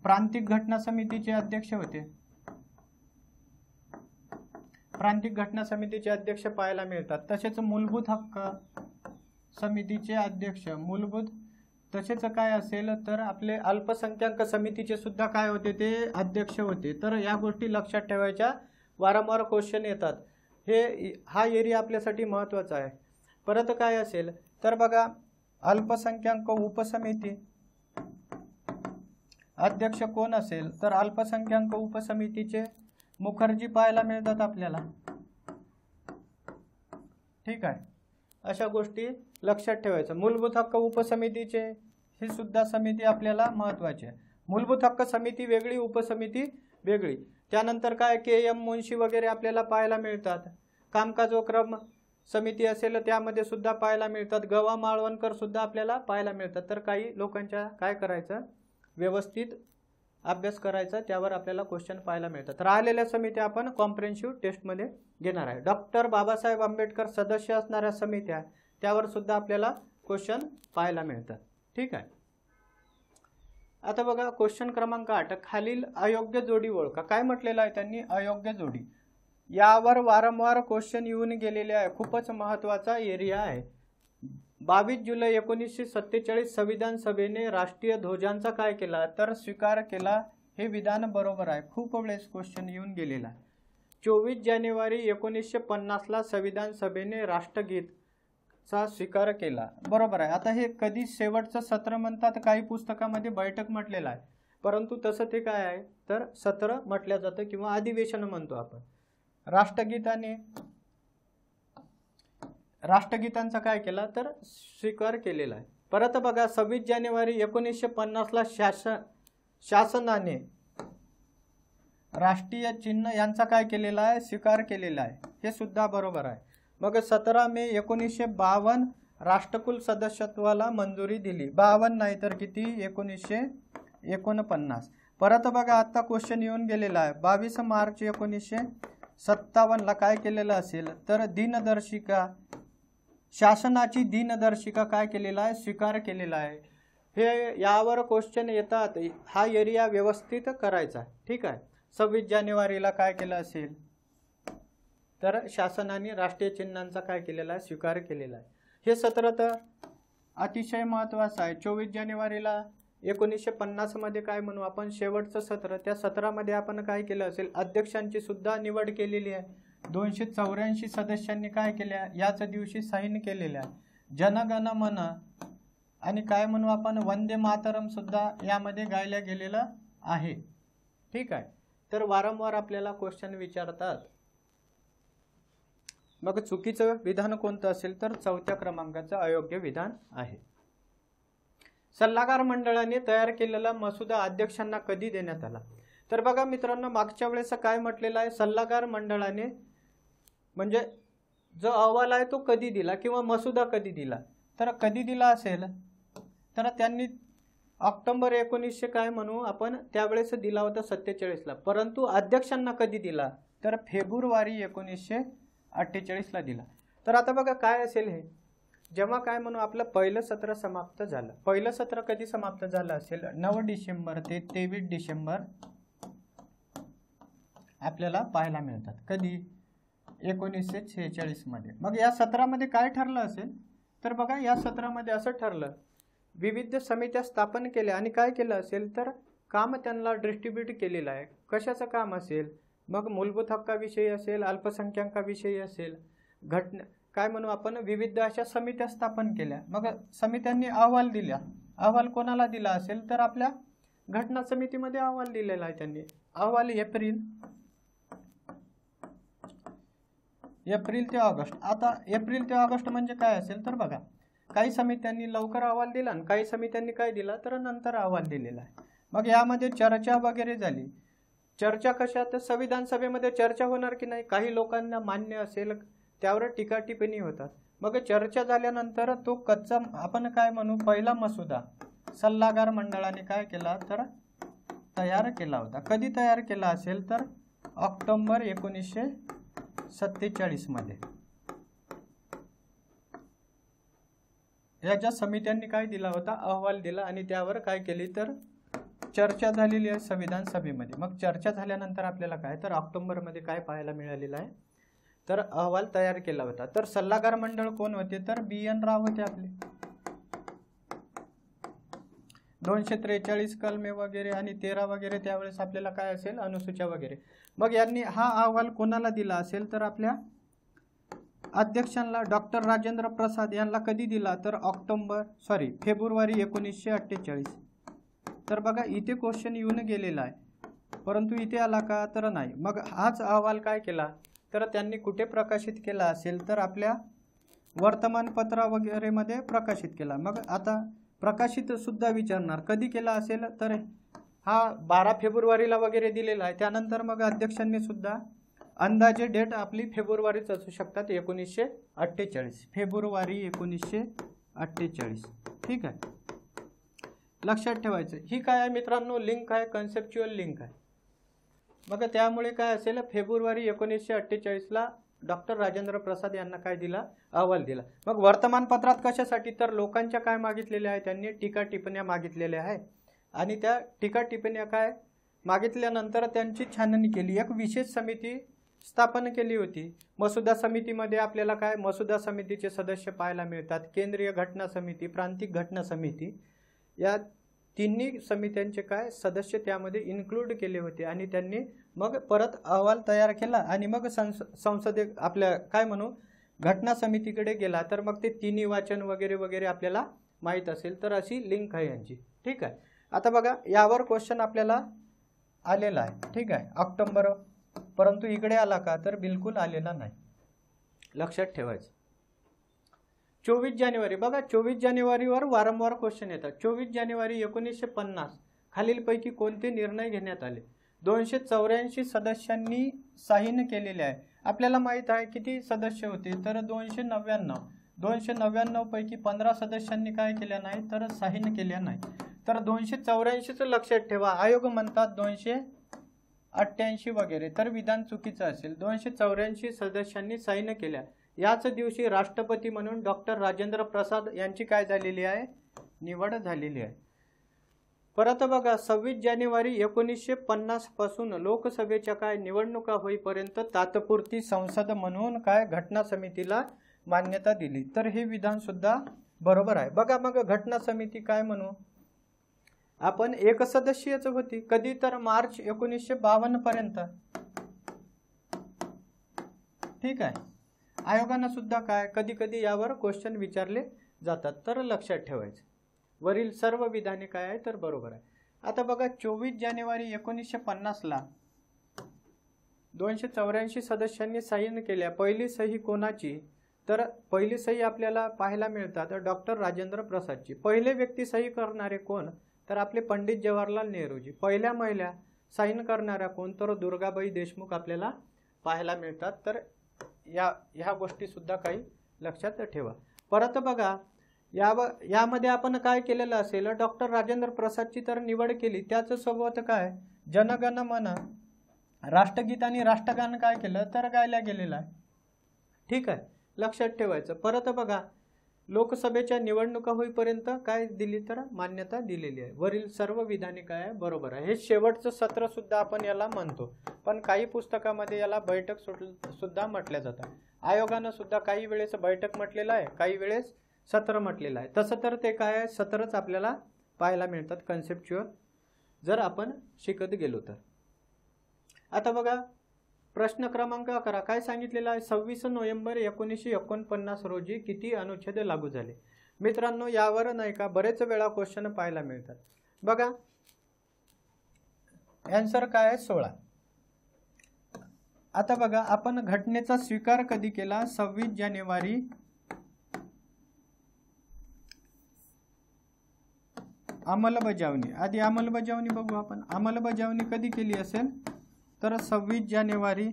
प्रांतिक घटना समितीचे अध्यक्ष होते. प्रांतिक घटना समितीचे अध्यक्ष पाहायला मिळतात. तसेच मूलभूत हक्क समितीचे अध्यक्ष, तसेच काय असेल तर आपले अल्पसंख्याक समितीचे सुद्धा काय होते ते अध्यक्ष होते. तर या गोष्टी लक्षात ठेवायच्या. वारंवार क्वेश्चन येतात. हा एरिया आपल्यासाठी महत्त्वाचा आहे. परत काय असेल तर बघा अल्पसंख्याक उपसमिती अध्यक्ष कोण असेल तर अल्पसंख्याक उपसमितीचे मुखर्जी पाहायला मिळतात आपल्याला. ठीक आहे. अशा गोष्टी लक्षात ठेवायचं. मूलभूत हक्क उपसमितीचे ही सुद्धा समिती आपल्याला महत्त्वाची आहे. मूलभूत हक्क समिती वेगळी, उपसमिती वेगळी. त्यानंतर काय KM मुंशी वगैरे आपल्याला पाहायला मिळतात. कामकाजोक्रम समिती असेल त्यामध्ये सुद्धा पाहायला मिळतात. गवा माळवणकर सुद्धा आपल्याला पाहायला मिळतात. तर काही लोकांच्या काय करायचं व्यवस्थित अभ्यास करायचा, त्यावर आपल्याला क्वेश्चन पाहायला मिळतात. राहिलेल्या समित्या आपण कॉम्प्रिहेन्सिव्ह टेस्टमध्ये घेणार आहे. डॉक्टर बाबासाहेब आंबेडकर सदस्य असणाऱ्या समित्या त्यावर सुद्धा आपल्याला क्वेश्चन पाहायला मिळतात. ठीक आहे. आता बघा क्वेश्चन क्रमांक 8 खालील अयोग्य जोडी ओळखा. काय म्हटलेलं आहे त्यांनी अयोग्य जोडी. यावर वारंवार क्वेश्चन येऊन गेलेले आहे. खूपच महत्त्वाचा एरिया आहे. 22 जुलै 1947 संविधान सभेने राष्ट्रीय ध्वजांचा काय केला तर स्वीकार केला. हे विधान बरोबर आहे. खूप वेळेस क्वेश्चन येऊन गेलेला आहे. 24 जानेवारी 1950 संविधान सभेने राष्ट्रगीतचा स्वीकार केला. बरोबर आहे. आता हे कधी शेवटचं सत्र म्हणतात, काही पुस्तकामध्ये बैठक म्हटलेलं आहे, परंतु तसं ते काय आहे तर सत्र म्हटलं जातं किंवा अधिवेशन म्हणतो आपण. राष्ट्रगीतांचा काय केला तर स्वीकार केलेला आहे. परत बघा 26 जानेवारी 1950 शासनाने राष्ट्रीय चिन्ह यांचा काय केलेला आहे, स्वीकार केलेला आहे, हे सुद्धा बरोबर आहे. मग 17 मे 1952 राष्ट्रकुल सदस्यत्वाला मंजुरी दिली. 52 नाही तर किती, 1949. परत बघा आता क्वेश्चन येऊन गेलेला आहे. 22 मार्च 1957ला काय केलेलं असेल तर दिनदर्शिका, शासनाची दिनदर्शिका काय केलेला आहे, स्वीकार केलेला आहे. हे यावर क्वेश्चन येतात. हा एरिया व्यवस्थित करायचा, ठीक आहे. 26 जानेवारीला काय केलं असेल तर शासनाने राष्ट्रीय चिन्हांचा काय केलेला आहे, स्वीकार केलेला आहे. हे सत्र तर अतिशय महत्त्वाचं आहे. 24 जानेवारीला 1950 मध्ये काय म्हणू आपण, शेवटचं सत्र. त्या सत्रामध्ये आपण काय केलं असेल, अध्यक्षांची सुद्धा निवड केलेली आहे. 284 सदस्यांनी काय केल्या, याच दिवशी साईन केलेल्या आहे. जनगण मन आणि काय म्हणू आपण, वंदे मातरम सुद्धा यामध्ये गायल्या गेलेलं आहे, ठीक आहे. तर वारंवार आपल्याला क्वेश्चन विचारतात. मग चुकीचं विधान कोणतं असेल तर 4थ्या क्रमांकाचं अयोग्य विधान आहे. सल्लागार मंडळाने तयार केलेला मसुदा अध्यक्षांना कधी देण्यात आला. तर बघा मित्रांनो, मागच्या वेळेस काय म्हटलेलं आहे, सल्लागार मंडळाने म्हणजे जो अहवाल आहे तो कधी दिला किंवा मसुदा कधी दिला. तर कधी दिला असेल तर त्यांनी ऑक्टोबर 1900 काय म्हणू आपण त्यावेळेस दिला होता 47ला. परंतु अध्यक्षांना कधी दिला तर फेब्रुवारी 1948ला दिला. तर आता बघा काय असेल हे, जेव्हा काय म्हणू आपलं पहिलं सत्र समाप्त झालं. पहिलं सत्र कधी समाप्त झालं असेल, 9 डिसेंबर ते 23 डिसेंबर आपल्याला पाहायला मिळतात. कधी, 1946 मध्ये. मग या सत्रामध्ये काय ठरलं असेल तर बघा या सत्रामध्ये असं ठरलं, विविध समित्या स्थापन केल्या आणि काय केलं असेल तर काम त्यांना डिस्ट्रीब्यूट केलेलं आहे. कशाचं काम असेल, मग मूलभूत हक्काविषयी असेल, अल्पसंख्याकाविषयी असेल, घटना काय म्हणू आपण विविध अशा समित्या स्थापन केल्या. मग समित्यांनी अहवाल दिला. अहवाल कोणाला दिला असेल तर आपल्या घटना समितीमध्ये अहवाल दिलेला आहे त्यांनी. अहवाल एप्रिल ते ऑगस्ट. आता एप्रिल ते ऑगस्ट म्हणजे काय असेल तर बघा, काही समित्यांनी लवकर अहवाल दिला आणि काही समित्यांनी काय दिला तर नंतर अहवाल दिलेला आहे. मग यामध्ये चर्चा वगैरे झाली. चर्चा कशात, संविधान सभेमध्ये चर्चा होणार की नाही, काही लोकांना मान्य असेल त्यावर टीका टिप्पणी होतात. मग चर्चा झाल्यानंतर तो कच्चा आपण काय म्हणू पहिला मसुदा सल्लागार मंडळाने काय केला तर तयार केला होता. कधी तयार केला असेल तर ऑक्टोबर 1947 मध्ये. याच्या समित्यांनी काय दिला होता, अहवाल दिला आणि त्यावर काय केली तर चर्चा झालेली आहे संविधान सभेमध्ये. मग चर्चा झाल्यानंतर आपल्याला काय तर ऑक्टोबर मध्ये काय पाहायला मिळालेलं आहे तर अहवाल तयार केला होता. तर सल्लागार मंडळ कोण होते तर BN राव होते आपले. 243 कलमे वगैरे आणि 13 वगैरे त्यावेळेस आपल्याला काय असेल अनुसूच्या वगैरे. मग यांनी हा अहवाल कोणाला दिला असेल तर आपल्या अध्यक्षांना डॉक्टर राजेंद्र प्रसाद यांना कधी दिला तर फेब्रुवारी 1948. तर बघा इथे क्वेश्चन येऊन गेलेला आहे, परंतु इथे आला का तर नाही. मग हाच अहवाल काय केला तर त्यांनी कुठे प्रकाशित केला असेल तर आपल्या वर्तमानपत्रा वगैरे मध्ये प्रकाशित केला. मग आता प्रकाशित सुद्धा विचारणार कधी केला असेल तर हा 12 फेब्रुवारीला वगैरे दिलेला आहे. त्यानंतर मग अध्यक्षांनी सुद्धा अंदाजे डेट आपली फेब्रुवारीच असू शकतात 1948, फेब्रुवारी 1948, ठीक आहे. लक्षात ठेवायचं. ही काय आहे मित्रांनो, लिंक आहे, कन्सेप्च्युअल लिंक आहे. मग त्यामुळे काय असेल फेब्रुवारी 1948ला डॉक्टर राजेंद्र प्रसाद यांना काय दिला अहवाल दिला. मग वर्तमानपत्रात कशासाठी तर लोकांच्या काय मागितलेल्या आहे त्यांनी टीका टिप्पण्या मागितलेल्या आहे आणि त्या टीका टिप्पण्या काय मागितल्यानंतर त्यांची छाननी केली. एक विशेष समिती स्थापन केली होती. मसुदा समितीमध्ये आपल्याला काय मसुदा समितीचे सदस्य पाहायला मिळतात. केंद्रीय घटना समिती, प्रांतिक घटना समिती या तिन्ही समित्यांचे काय सदस्य त्यामध्ये इन्क्लूड केले होते आणि त्यांनी मग परत अहवाल तयार केला आणि मग संसदे आपल्या काय म्हणू घटना समितीकडे गेला. तर मग ते तिन्ही वाचन वगैरे वगैरे आपल्याला माहीत असेल तर अशी लिंक आहे यांची, ठीक आहे. आता बघा यावर क्वेश्चन आपल्याला आलेला आहे, ठीक आहे, ऑक्टोबर. परंतु इकडे आला का तर बिलकुल आलेला नाही, लक्षात ठेवायचं. 24 जानेवारी बघा 24 जानेवारीवर वारंवार क्वेश्चन येतात. 24 जानेवारी 1950 खालीलपैकी कोणते निर्णय घेण्यात आले 284 सदस्यांनी साईन केलेले आहे. आपल्याला माहित आहे किती सदस्य होते, तर 299. 299 पैकी 15 सदस्यांनी काय केल्या नाही, तर साईन केल्या नाही. तर 284च लक्षात ठेवा. आयोग म्हणतात 288 वगैरे, तर विधान चुकीचं असेल. 284 सदस्यांनी साईन केल्या. याच दिवशी राष्ट्रपती म्हणून डॉक्टर राजेंद्र प्रसाद यांची काय झालेली आहे, निवड झालेली आहे. परत बघा 26 जानेवारी 1950 पासून लोकसभेच्या काय निवडणुका होईपर्यंत तात्पुरती संसद म्हणून काय घटना समितीला मान्यता दिली. तर हे विधान सुद्धा बरोबर आहे. बघा मग घटना समिती काय म्हणू आपण, एक सदस्यच होती. कधी, तर मार्च 1952 पर्यंत. ठीक आहे. आयोगानं सुद्धा काय कधी कधी यावर क्वेश्चन विचारले जातात, तर लक्षात ठेवायचं. वरील सर्व विधाने काय आहे, तर बरोबर आहे. आता बघा 24 जानेवारी 1950ला 284 सदस्यांनी साईन केल्या. पहिली सही कोणाची, तर पहिली सही आपल्याला पाहायला मिळतात डॉक्टर राजेंद्र प्रसादची. पहिले व्यक्ती सही करणारे कोण, तर आपले पंडित जवाहरलाल नेहरूजी. पहिल्या महिला साईन करणाऱ्या कोण, तर दुर्गाबाई देशमुख आपल्याला पाहायला मिळतात. तर ह्या गोष्टी सुद्धा काही लक्षात ठेवा. परत बघा यामध्ये आपण काय केलेलं असेल, डॉक्टर राजेंद्र प्रसादची तर निवड केली. त्याचसोबत काय जनगण मन, राष्ट्रगीत आणि राष्ट्रगान काय केलं, तर गायला गेलेलं आहे. ठीक आहे, लक्षात ठेवायचं. परत बघा लोकसभेच्या निवडणुका होईपर्यंत काय दिली, तर मान्यता दिलेली आहे. वरील सर्व विधाने काय आहे, बरोबर आहे. हे शेवटचं सत्र सुद्धा आपण याला म्हणतो, पण काही पुस्तकामध्ये याला बैठक सुद्धा म्हटल्या जातात. आयोगानं सुद्धा काही वेळेस बैठक म्हटलेलं आहे, काही वेळेस सत्र म्हटलेलं आहे. तसं तर ते काय आहे, सत्रच आपल्याला पाहायला मिळतात कन्सेप्च्युअल जर आपण शिकत गेलो तर. आता बघा प्रश्न क्रमांक 11 काय सांगितलेला आहे, 26 नोव्हेंबर 1949 रोजी किती अनुच्छेद लागू झाले. मित्रांनो यावर नाही का बरेच वेळा क्वेश्चन पाहायला मिळतात. बघा आन्सर काय आहे, 16. आता बघा आपण घटनेचा स्वीकार कधी केला, 26 जानेवारी अंमलबजावणी. आधी अंमलबजावणी बघू आपण. अंमलबजावणी कधी केली असेल, तर 26 जानेवारी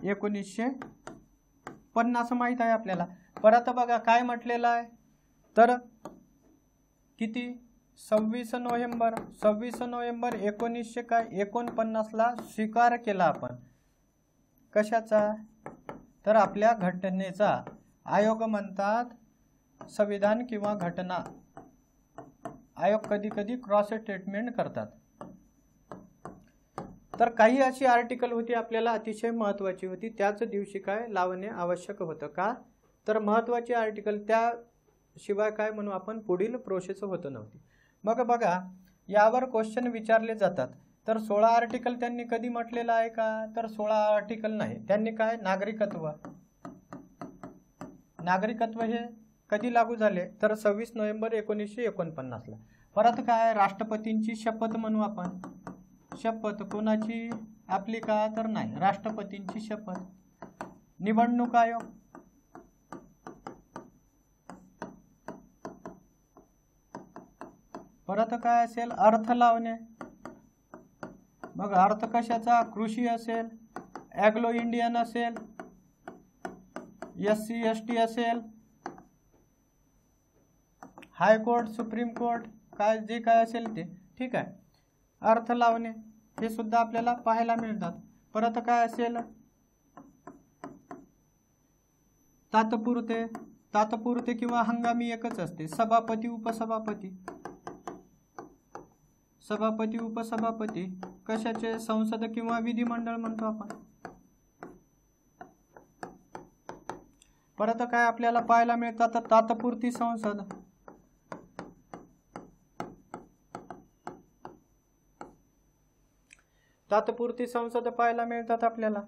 1950 माहित आहे आपल्याला. परत बघा काय म्हटलेलं आहे, तर किती 26 नोव्हेंबर 1949ला स्वीकार केला आपण. कशाचा, तर आपल्या घटनेचा. आयोग म्हणतात संविधान किंवा घटना. आयोग कधी कधी क्रॉस स्टेटमेंट करतात. तर काही अशी आर्टिकल होती आपल्याला अतिशय महत्त्वाची होती, त्याच दिवशी काय लावणे आवश्यक होतं. का, तर महत्त्वाची आर्टिकल त्याशिवाय काय म्हणू आपण पुढील प्रोसेस होत नव्हती. मग बघा यावर क्वेश्चन विचारले जातात. तर 16 आर्टिकल त्यांनी कधी म्हटलेलं आहे का, तर 16 आर्टिकल नाही. त्यांनी काय नागरिकत्व हे कधी लागू झाले, तर 26 नोव्हेंबर 1949ला. परत काय राष्ट्रपतींची शपथ म्हणू आपण. शपथ कोणाची, आपली का, तर नाही राष्ट्रपतींची शपथ. निवडणूक आयोग, परत काय असेल, अर्थ लावणे. बघा अर्थ कशाचा, कृषी असेल, ॲग्लो इंडियन असेल, SC ST असेल, हायकोर्ट, सुप्रीम कोर्ट, काय जे काय असेल ते. ठीक आहे, अर्थ लावणे हे सुद्धा आपल्याला पाहायला मिळतात. परत काय असेल, तात्पुरते किंवा हंगामी एकच असते. सभापती उपसभापती कशाचे, संसद किंवा विधिमंडळ म्हणतो आपण. परत काय आपल्याला पाहायला मिळतात, तात्पुरती संसद. तात्पुरती संसद पाहायला मिळतात आपल्याला.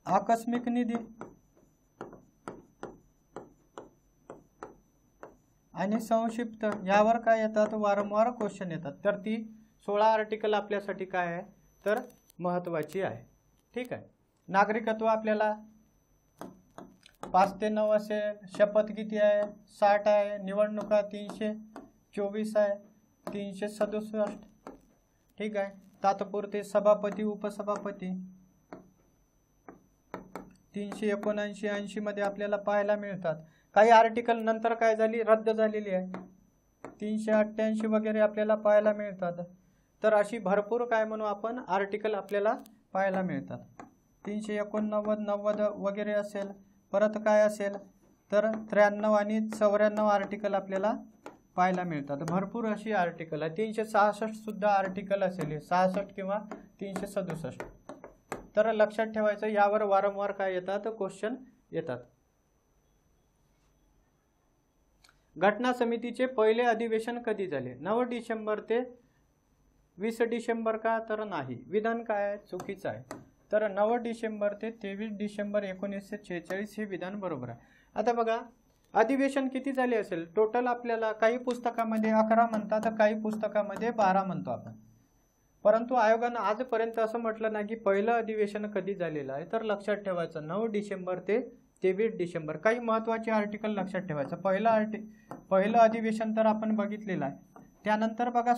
आकस्मिक निधी आणि संक्षिप्त यावर काय येतात, वारंवार क्वेश्चन येतात. तर ती 16 आर्टिकल आपल्यासाठी काय आहे, तर महत्त्वाची आहे. ठीक आहे. नागरिकत्व आपल्याला 5 ते 9 असेल, शपथ किती आहे 60 आहे, निवडणुका 324 आहे, 367, ठीक आहे. तात्पुरते सभापती उपसभापती 379 80 मध्ये आपल्याला पाहायला मिळतात. काही आर्टिकल नंतर काय झाली, रद्द झालेली आहे, 388 वगैरे आपल्याला पाहायला मिळतात. तर अशी भरपूर काय म्हणू आपण आर्टिकल आपल्याला पाहायला मिळतात. 389 90 वगैरे असेल. परत काय असेल तर 93 आणि 94 आर्टिकल आपल्याला पाहायला मिळतात. भरपूर अशी आर्टिकल आहे. 366 सुद्धा आर्टिकल असेल, 66 किंवा 367. तर लक्षात ठेवायचं, यावर वारंवार काय येतात क्वेश्चन येतात. घटना समितीचे पहिले अधिवेशन कधी झाले? 9 डिसेंबर ते 20 डिसेंबर का? तर नाही, विधान काय आहे चुकीचं आहे. तर 9 डिसेंबर ते 23 डिसेंबर 1946 हे विधान बरोबर आहे. आता बघा, अधिवेशन किती झाले असेल टोटल आपल्याला काही पुस्तकामध्ये 11 म्हणतात, काही पुस्तकामध्ये 12 म्हणतो आपण. परंतु आयोगानं आजपर्यंत असं म्हटलं नाही की पहिलं अधिवेशन कधी झालेलं आहे. तर लक्षात ठेवायचं 9 डिसेंबर ते 23 डिसेंबर. काही महत्त्वाचे आर्टिकल लक्षात ठेवायचं. पहिलं अधिवेशन तर आपण बघितलेलं आहे. त्यानंतर बघा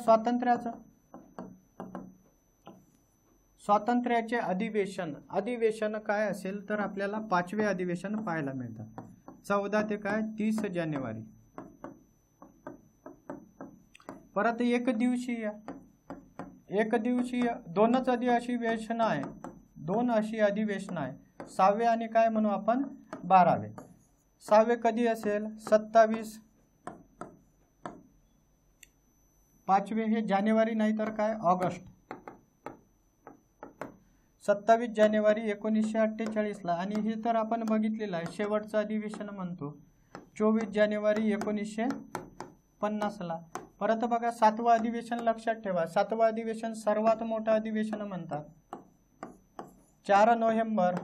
स्वातंत्र्याचे अधिवेशन काय असेल तर आपल्याला 5वे अधिवेशन पाहायला मिळतात. 14 ते काय 30 जानेवारी. परत एक दिवसीय 2 अधिवेशन आहे, 2 अशी अधिवेशन आहे. 6वे आणि काय म्हणू आपण 12वे. 6वे कधी असेल 27. 5वे हे जानेवारी नाही तर काय ऑगस्ट. 27 जानेवारी 1948 ला. आणि हे तर आपण बघितलेलं आहे, शेवटचं अधिवेशन म्हणतो 24 जानेवारी 1950 ला. परत बघा 7वं अधिवेशन लक्षात ठेवा. 7वं अधिवेशन सर्वात मोठं अधिवेशन म्हणतात. 4 नोव्हेंबर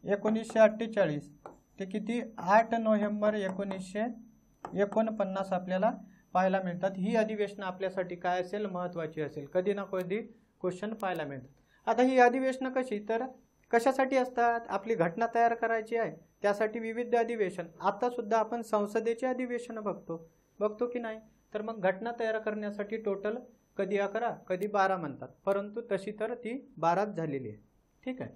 1948 ते किती 8 नोव्हेंबर 1949 आपल्याला पाहायला मिळतात. ही अधिवेशन आपल्यासाठी काय असेल महत्त्वाची असेल, कधी ना कधी क्वेश्चन पाहायला मिळतात. आता ही अधिवेशनं कशी तर कशासाठी असतात? आपली घटना तयार करायची आहे त्यासाठी विविध अधिवेशन. आता सुद्धा आपण संसदेचे अधिवेशन बघतो की नाही. तर मग घटना तयार करण्यासाठी टोटल कधी 11 कधी 12 म्हणतात, परंतु तशी तर ती 12च झालेली आहे. ठीक आहे.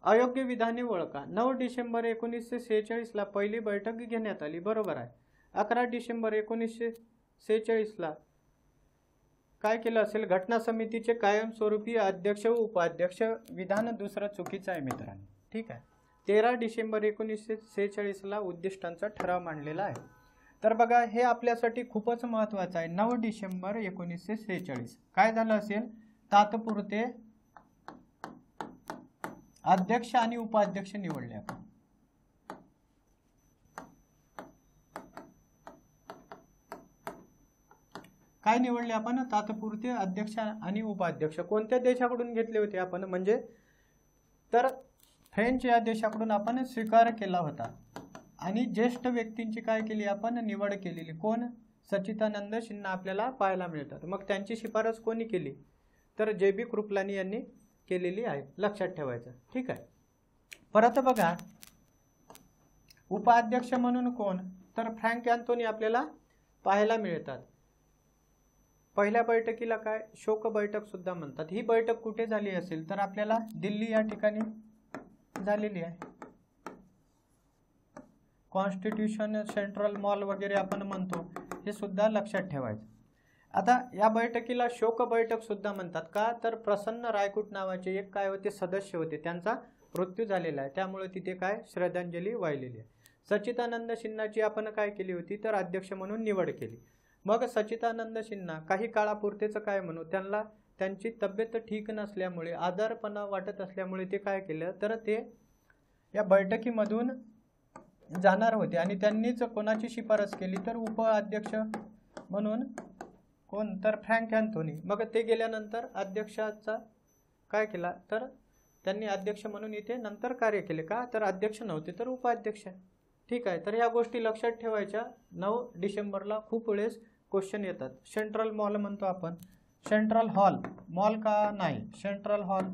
अयोग्य विधाने ओळखा. 9 डिसेंबर 1946 ला पहिली बैठक घेण्यात आली, बरोबर आहे. 11 डिसेंबर 1946 ला काय केलं असेल, घटना समितीचे कायमस्वरूपी अध्यक्ष व उपाध्यक्ष. विधान दुसरं चुकीचं आहे मित्रांनो. ठीक आहे. 13 डिसेंबर 1946 ला उद्दिष्टांचा ठराव मांडलेला आहे. तर बघा हे आपल्यासाठी खूपच महत्त्वाचं आहे. 9 डिसेंबर 1946 काय झालं असेल, तात्पुरते अध्यक्ष आणि उपाध्यक्ष निवडले आपण. काय निवडले आपण? तात्पुरते अध्यक्ष आणि उपाध्यक्ष. कोणत्या देशाकडून घेतले होते आपण? म्हणजे तर फ्रेंच या देशाकडून आपण स्वीकार केला होता. आणि ज्येष्ठ व्यक्तींची काय केली आपण निवड केलेली. कोण? सच्चिदानंद सिन्हा आपल्याला पाहायला मिळतात. मग त्यांची शिफारस कोणी केली तर जे.बी. कृपलानी यांनी केलेली आहे, लक्षात ठेवायचं. ठीक आहे. परत बघा उपाध्यक्ष म्हणून कोण तर फ्रँक अँथोनी आपल्याला पाहायला मिळतात. पहिल्या बैठकीला काय शोक बैठक सुद्धा म्हणतात. ही बैठक कुठे झाली असेल तर आपल्याला दिल्ली या ठिकाणी झालेली आहे. कॉन्स्टिट्यूशन सेंट्रल मॉल वगैरे आपण म्हणतो, हे सुद्धा लक्षात ठेवायचं. आता या बैठकीला शोक बैठक सुद्धा म्हणतात. का तर प्रसन्न रायकुट नावाचे एक काय होते सदस्य होते, त्यांचा मृत्यू झालेला आहे, त्यामुळे तिथे काय श्रद्धांजली वाहिलेली आहे. सच्चिदानंद सिन्हाची आपण काय केली होती तर अध्यक्ष म्हणून निवड केली. मग सच्चिदानंद सिन्हा काही काळापुरतेच काय म्हणू त्यांना त्यांची तब्येत ठीक नसल्यामुळे आजारपणा वाटत असल्यामुळे ते काय केलं तर ते या बैठकीमधून जाणार होते आणि त्यांनीच कोणाची शिफारस केली तर उपाध्यक्ष म्हणून कोण तर फ्रँक अँथोनी. मग ते गेल्यानंतर अध्यक्षाचा काय केला तर त्यांनी अध्यक्ष म्हणून इथे नंतर कार्य केले. का तर अध्यक्ष नव्हते तर उपाध्यक्ष. ठीक आहे. तर या गोष्टी लक्षात ठेवायच्या. 9 डिसेंबरला खूप वेळेस क्वेश्चन येतात. सेंट्रल मॉल म्हणतो आपण, सेंट्रल हॉल, मॉल का नाही सेंट्रल हॉल.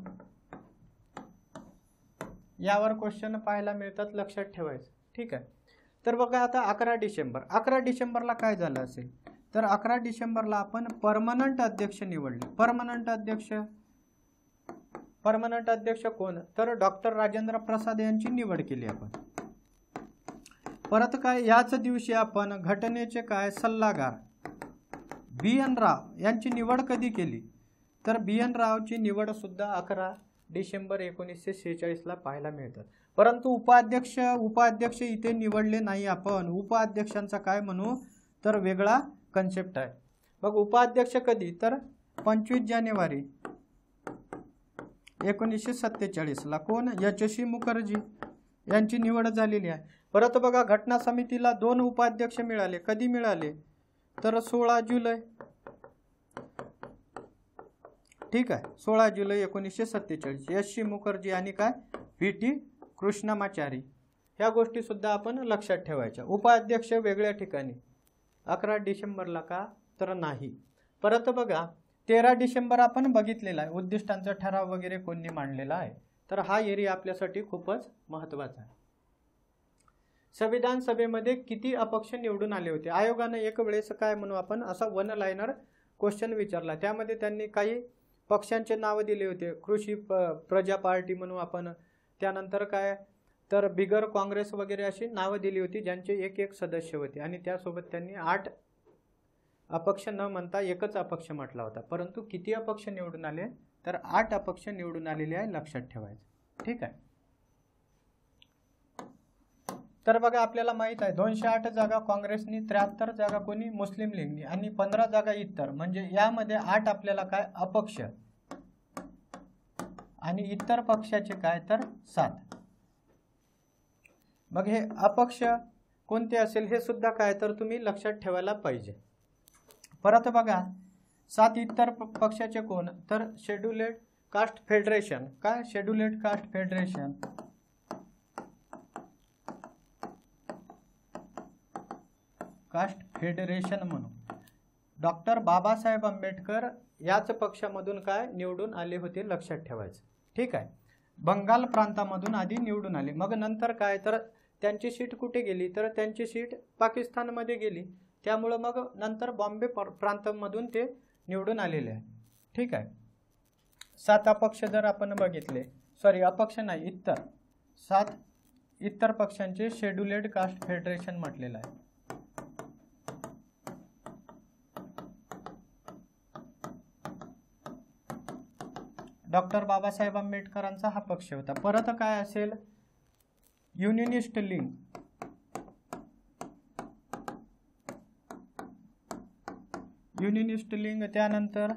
यावर क्वेश्चन पाहायला मिळतात, लक्षात ठेवायचं. ठीक आहे. तर बघा आता 11 डिसेंबर, 11 डिसेंबरला काय झालं असेल तर 11 डिसेंबरला आपण परमनंट अध्यक्ष निवडले. परमनंट अध्यक्ष कोण, तर डॉक्टर राजेंद्र प्रसाद यांची निवड केली आपण. परत काय, याच दिवशी आपण घटनेचे काय सल्लागार BN राव यांची निवड कधी केली, तर BN रावची निवड सुद्धा 11 डिसेंबर 1946ला पाहायला मिळतात. परंतु उपाध्यक्ष इथे निवडले नाही आपण. उपाध्यक्षांचा काय म्हणू तर वेगळा कन्सेप्ट आहे. मग उपाध्यक्ष कधी, तर 25 जानेवारी 1947ला कोण, यशस्वी मुखर्जी यांची निवड झालेली आहे. परत बघा घटना समितीला 2 उपाध्यक्ष मिळाले. कधी मिळाले, तर 16 जुलै. ठीक आहे, 16 जुलै 1947. यशस्वी मुखर्जी आणि काय VT कृष्णमाचारी. ह्या गोष्टी सुद्धा आपण लक्षात ठेवायच्या. उपाध्यक्ष वेगळ्या ठिकाणी 11 डिसेंबरला का, तर नाही. परत बघा 13 डिसेंबर आपण बघितलेला आहे, उद्दिष्टांचा ठराव वगैरे कोणी मांडलेला आहे. तर हा एरिया आपल्यासाठी खूपच महत्त्वाचा आहे. संविधान सभेमध्ये किती अपक्ष निवडून आले होते. आयोगाने एक वेळेस काय म्हणू आपण असा 1 लाइनर क्वेश्चन विचारला. त्यामध्ये त्यांनी काही पक्षांचे नाव दिले होते. कृषी प्रजा पार्टी म्हणू आपण, त्यानंतर काय तर बिगर काँग्रेस वगैरे अशी नावं दिली होती ज्यांचे एक सदस्य होते. आणि त्यासोबत त्यांनी 8 अपक्ष न म्हणता एकच अपक्ष म्हटला होता. परंतु किती अपक्ष निवडून आले, तर 8 अपक्ष निवडून आलेले आहे, लक्षात ठेवायचं. ठीक आहे. तर बघा आपल्याला माहित आहे 208 जागा काँग्रेसनी, 73 जागा कोणी मुस्लिम लीगनी आणि 15 जागा इतर. म्हणजे यामध्ये 8 आपल्याला काय अपक्ष आणि इतर पक्षाचे काय तर 7. मग हे अपक्ष कोणते असेल हे सुद्धा काय तर तुम्ही लक्षात ठेवायला पाहिजे. परत बघा 7 इतर पक्षाचे कोण, तर शेड्युल्ड कास्ट फेडरेशन. काय scheduled caste federation, caste federation म्हणून डॉक्टर बाबासाहेब आंबेडकर याच पक्षामधून काय निवडून आले होते, लक्षात ठेवायचं. ठीक आहे. बंगाल प्रांतामधून आधी निवडून आले. मग नंतर काय तर त्यांची सीट कुठे गेली, तर त्यांची सीट पाकिस्तानमध्ये गेली. त्यामुळं मग नंतर बॉम्बे प्रांतामधून ते निवडून आलेले आहे. ठीक आहे. 7 अपक्ष जर आपण बघितले, अपक्ष नाही इतर, 7 इतर पक्षांचे शेड्युल्ड कास्ट फेडरेशन म्हटलेलं आहे. डॉक्टर बाबासाहेब आंबेडकरांचा हा पक्ष होता. परत काय असेल, युनियनिस्ट लीग, त्यानंतर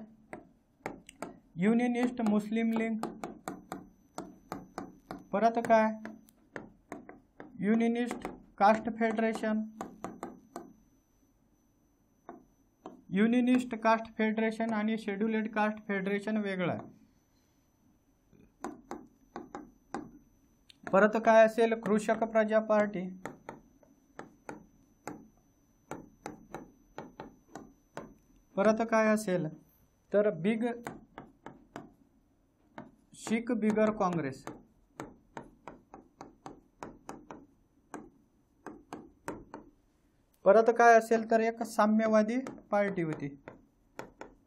युनियनिस्ट मुस्लिम लीग. परत काय unionist caste federation, unionist caste federation आणि शेड्युल्ड कास्ट फेडरेशन वेगळं आहे. परत काय असेल, कृषक प्रजा पार्टी. परत काय असेल तर शीख बिगर काँग्रेस. परत काय असेल तर एक साम्यवादी पार्टी होती.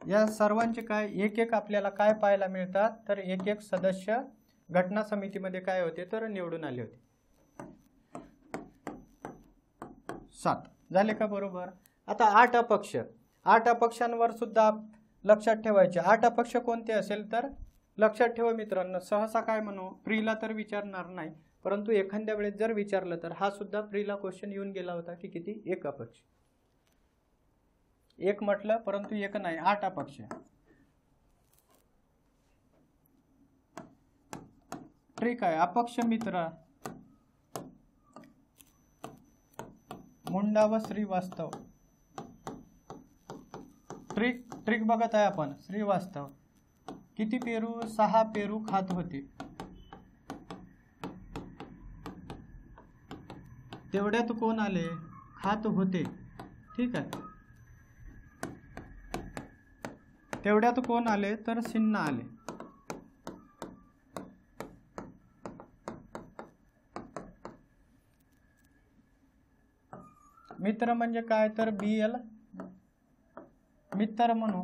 या सर्वांचे काय एक आपल्याला काय पाहायला मिळतात, तर एक सदस्य घटना समितीमध्ये काय होते तर निवडून आले होते. 7 झाले का बरोबर. आता 8 अपक्ष, 8 अपक्षांवर सुद्धा लक्षात ठेवायचे. 8 अपक्ष कोणते असेल तर लक्षात ठेवा मित्रांनो. सहसा काय म्हणू, प्रीला तर विचारणार नाही, परंतु एखाद्या वेळेस जर विचारलं तर हा सुद्धा प्रीला क्वेश्चन येऊन गेला होता की किती, 1 अपक्ष. 1 म्हटलं परंतु 1 नाही, 8 अपक्ष. ट्रिक आहे, अपक्ष मित्र मुंडा व श्रीवास्तव. ट्रिक बघत आहे आपण. श्रीवास्तव किती पेरू, 6 पेरू खात होते. तेवढ्यात कोण आले, खात होते. ठीक आहे. तेवढ्यात कोण आले, तर सिन्हा आले. मित्र म्हणजे काय तर BL मित्र म्हणू.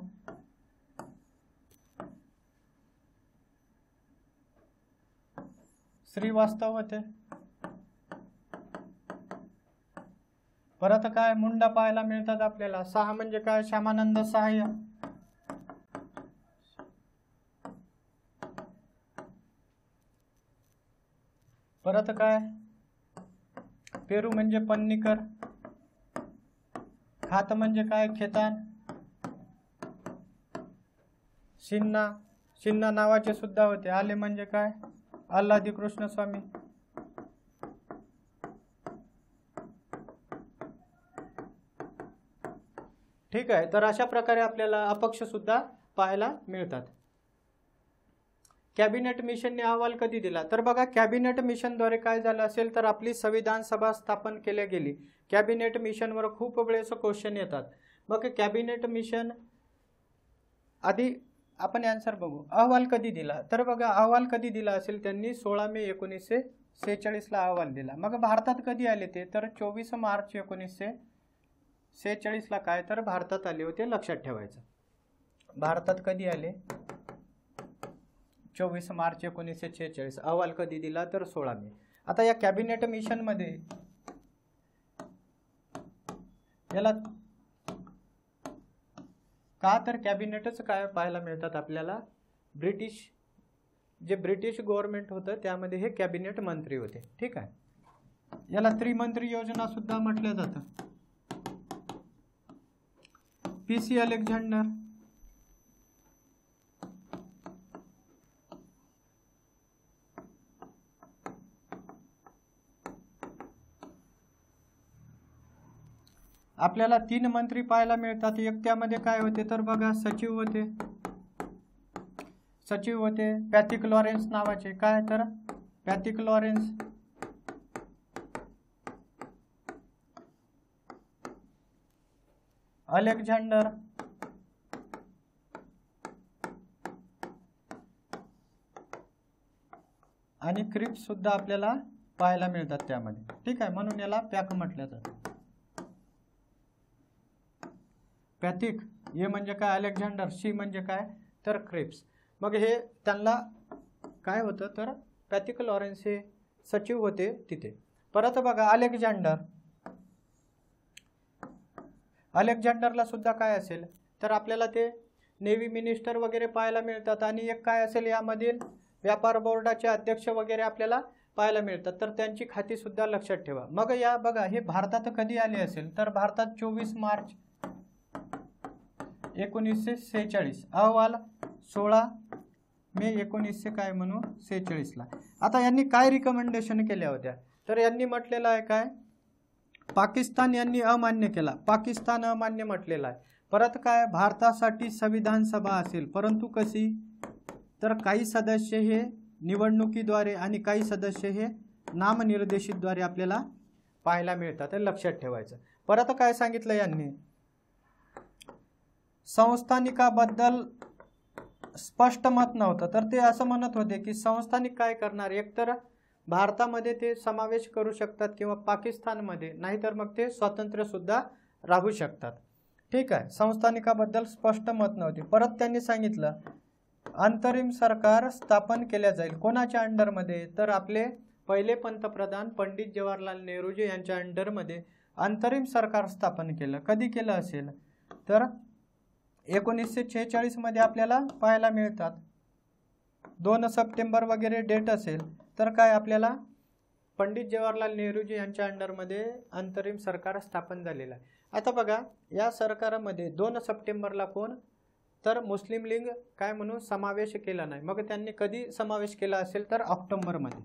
श्रीवास्तव होते. परत काय मुंडा पाहायला मिळतात आपल्याला. 6 म्हणजे काय श्यामानंद सहाय्य. परत काय पेरू म्हणजे पन्नीकर. खात म्हणजे काय खेतान. शिन्ना नावाचे सुद्धा होते. आले म्हणजे काय आल्हादी कृष्णस्वामी. ठीक आहे. तर अशा प्रकारे आपल्याला अपक्ष सुद्धा पाहायला मिळतात. कॅबिनेट मिशनने अहवाल कधी दिला तर बघा कॅबिनेट मिशनद्वारे काय झालं असेल तर आपली संविधान सभा स्थापन केल्या गेली. कॅबिनेट मिशनवर खूप वेळेस क्वेश्चन येतात. मग कॅबिनेट मिशन आधी आपण आन्सर बघू. अहवाल कधी दिला तर बघा अहवाल कधी दिला असेल त्यांनी 16 मे 1946 ला अहवाल दिला. मग भारतात कधी आले ते तर 24 मार्च 1946 ला काय तर भारतात आले होते. लक्षात ठेवायचं. भारतात कधी आले 24 मार्च 1946. अहवाल कधी दिला तर 16 मे. आता या कॅबिनेट मिशन मध्ये याला का तर कॅबिनेटच काय पाहायला मिळतात आपल्याला जे ब्रिटिश गव्हर्नमेंट होतं त्यामध्ये हे कॅबिनेट मंत्री होते. ठीक आहे. याला त्रिमंत्री योजना सुद्धा म्हटलं जातं. PC अलेक्झांडर, आपल्याला 3 मंत्री पाहायला मिळतात. एक त्यामध्ये काय होते तर बघा सचिव होते पॅथिक लॉरेन्स नावाचे. काय तर पॅथिक लॉरेन्स. अलेक्झांडर आणि क्रिप्स सुद्धा आपल्याला पाहायला मिळतात त्यामध्ये. ठीक आहे. म्हणून याला पॅक म्हटलं जातं. पॅथिक हे म्हणजे काय अलेक्झांडर. सी म्हणजे काय तर क्रिप्स. मग हे त्यांना काय होतं तर पॅथिक लॉरेन्स हे सचिव होते तिथे. परत बघा अलेक्झांडरला सुद्धा काय असेल तर आपल्याला ते नेव्ही मिनिस्टर वगैरे पाहायला मिळतात. आणि एक काय असेल यामधील व्यापार बोर्डाचे अध्यक्ष वगैरे आपल्याला पाहायला मिळतात. तर त्यांची खाती सुद्धा लक्षात ठेवा. मग या बघा हे भारतात कधी आले असेल तर भारतात 24 मार्च 1946. अहवाल 16 मे 1946 ला. आता यांनी काय रिकमेंडेशन केल्या होत्या तर यांनी म्हटलेलं आहे काय पाकिस्तान यांनी अमान्य केला. पाकिस्तान अमान्य म्हटलेला आहे. परत काय भारतासाठी संविधान सभा असेल परंतु कशी तर काही सदस्य हे निवडणुकीद्वारे आणि काही सदस्य हे नामनिर्देशितद्वारे आपल्याला पाहायला मिळतात. हे लक्षात ठेवायचं. परत काय सांगितलं यांनी संस्थानिकाबद्दल स्पष्ट मत नव्हतं. तर ते असं म्हणत होते की संस्थानिक काय करणार एकतर भारतामध्ये ते समावेश करू शकतात किंवा पाकिस्तानमध्ये, नाहीतर मग ते स्वतंत्र सुद्धा राहू शकतात. ठीक आहे. संस्थानिकाबद्दल स्पष्ट मत नव्हते. परत त्यांनी सांगितलं अंतरिम सरकार स्थापन केल्या जाईल. कोणाच्या अंडरमध्ये तर आपले पहिले पंतप्रधान पंडित जवाहरलाल नेहरूजी यांच्या अंडरमध्ये अंतरिम सरकार स्थापन केलं. कधी केलं असेल तर 1946 मध्ये आपल्याला पाहायला मिळतात. 2 सप्टेंबर वगैरे डेट असेल तर काय आपल्याला पंडित जवाहरलाल नेहरूजी यांच्या अंडरमध्ये अंतरिम सरकार स्थापन झालेलं आहे. आता बघा या सरकारामध्ये 2 सप्टेंबरला कोण तर मुस्लिम लीग काय म्हणून समावेश केला नाही. मग त्यांनी कधी समावेश केला असेल तर ऑक्टोबरमध्ये.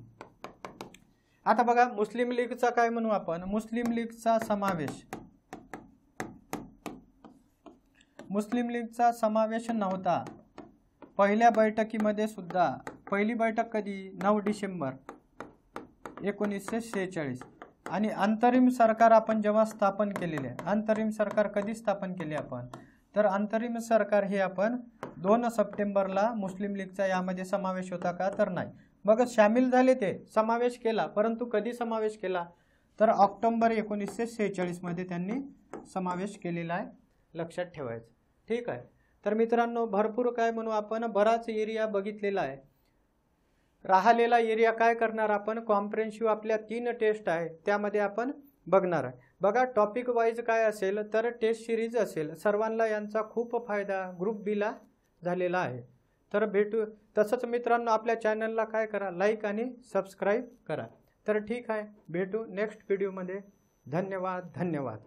आता बघा मुस्लिम लीगचा काय म्हणू आपण मुस्लिम लीगचा समावेश नव्हता पहिल्या बैठकीमध्ये सुद्धा. पहिली बैठक कधी 9 डिसेंबर 1946. आणि अंतरिम सरकार आपण जेव्हा स्थापन केलेले आहे. अंतरिम सरकार कधी स्थापन केले आपण तर अंतरिम सरकार हे आपण 2 सप्टेंबरला मुस्लिम लीगचा यामध्ये समावेश होता का तर नाही. मग सामील झाले ते समावेश केला परंतु कधी समावेश केला तर ऑक्टोबर 1946 मध्ये त्यांनी समावेश केलेला आहे, लक्षात ठेवायचं. ठीक आहे. तर मित्रांनो, भरपूर काय म्हणू आपण, बराच एरिया बघितलेला आहे. राहिलेला एरिया काय करणार आपण, कॉम्प्रिहेन्सिव्ह आपल्या 3 टेस्ट आहे त्यामध्ये आपण बघणार आहे. बघा, टॉपिक वाईज काय असेल तर टेस्ट सिरीज असेल. सर्वांना यांचा खूप फायदा ग्रुप बी ला झालेला आहे. तर भेटू. तसंच मित्रांनो, आपल्या चॅनलला काय करा, लाईक आणि सबस्क्राईब करा. तर ठीक आहे, भेटू नेक्स्ट व्हिडिओमध्ये. धन्यवाद.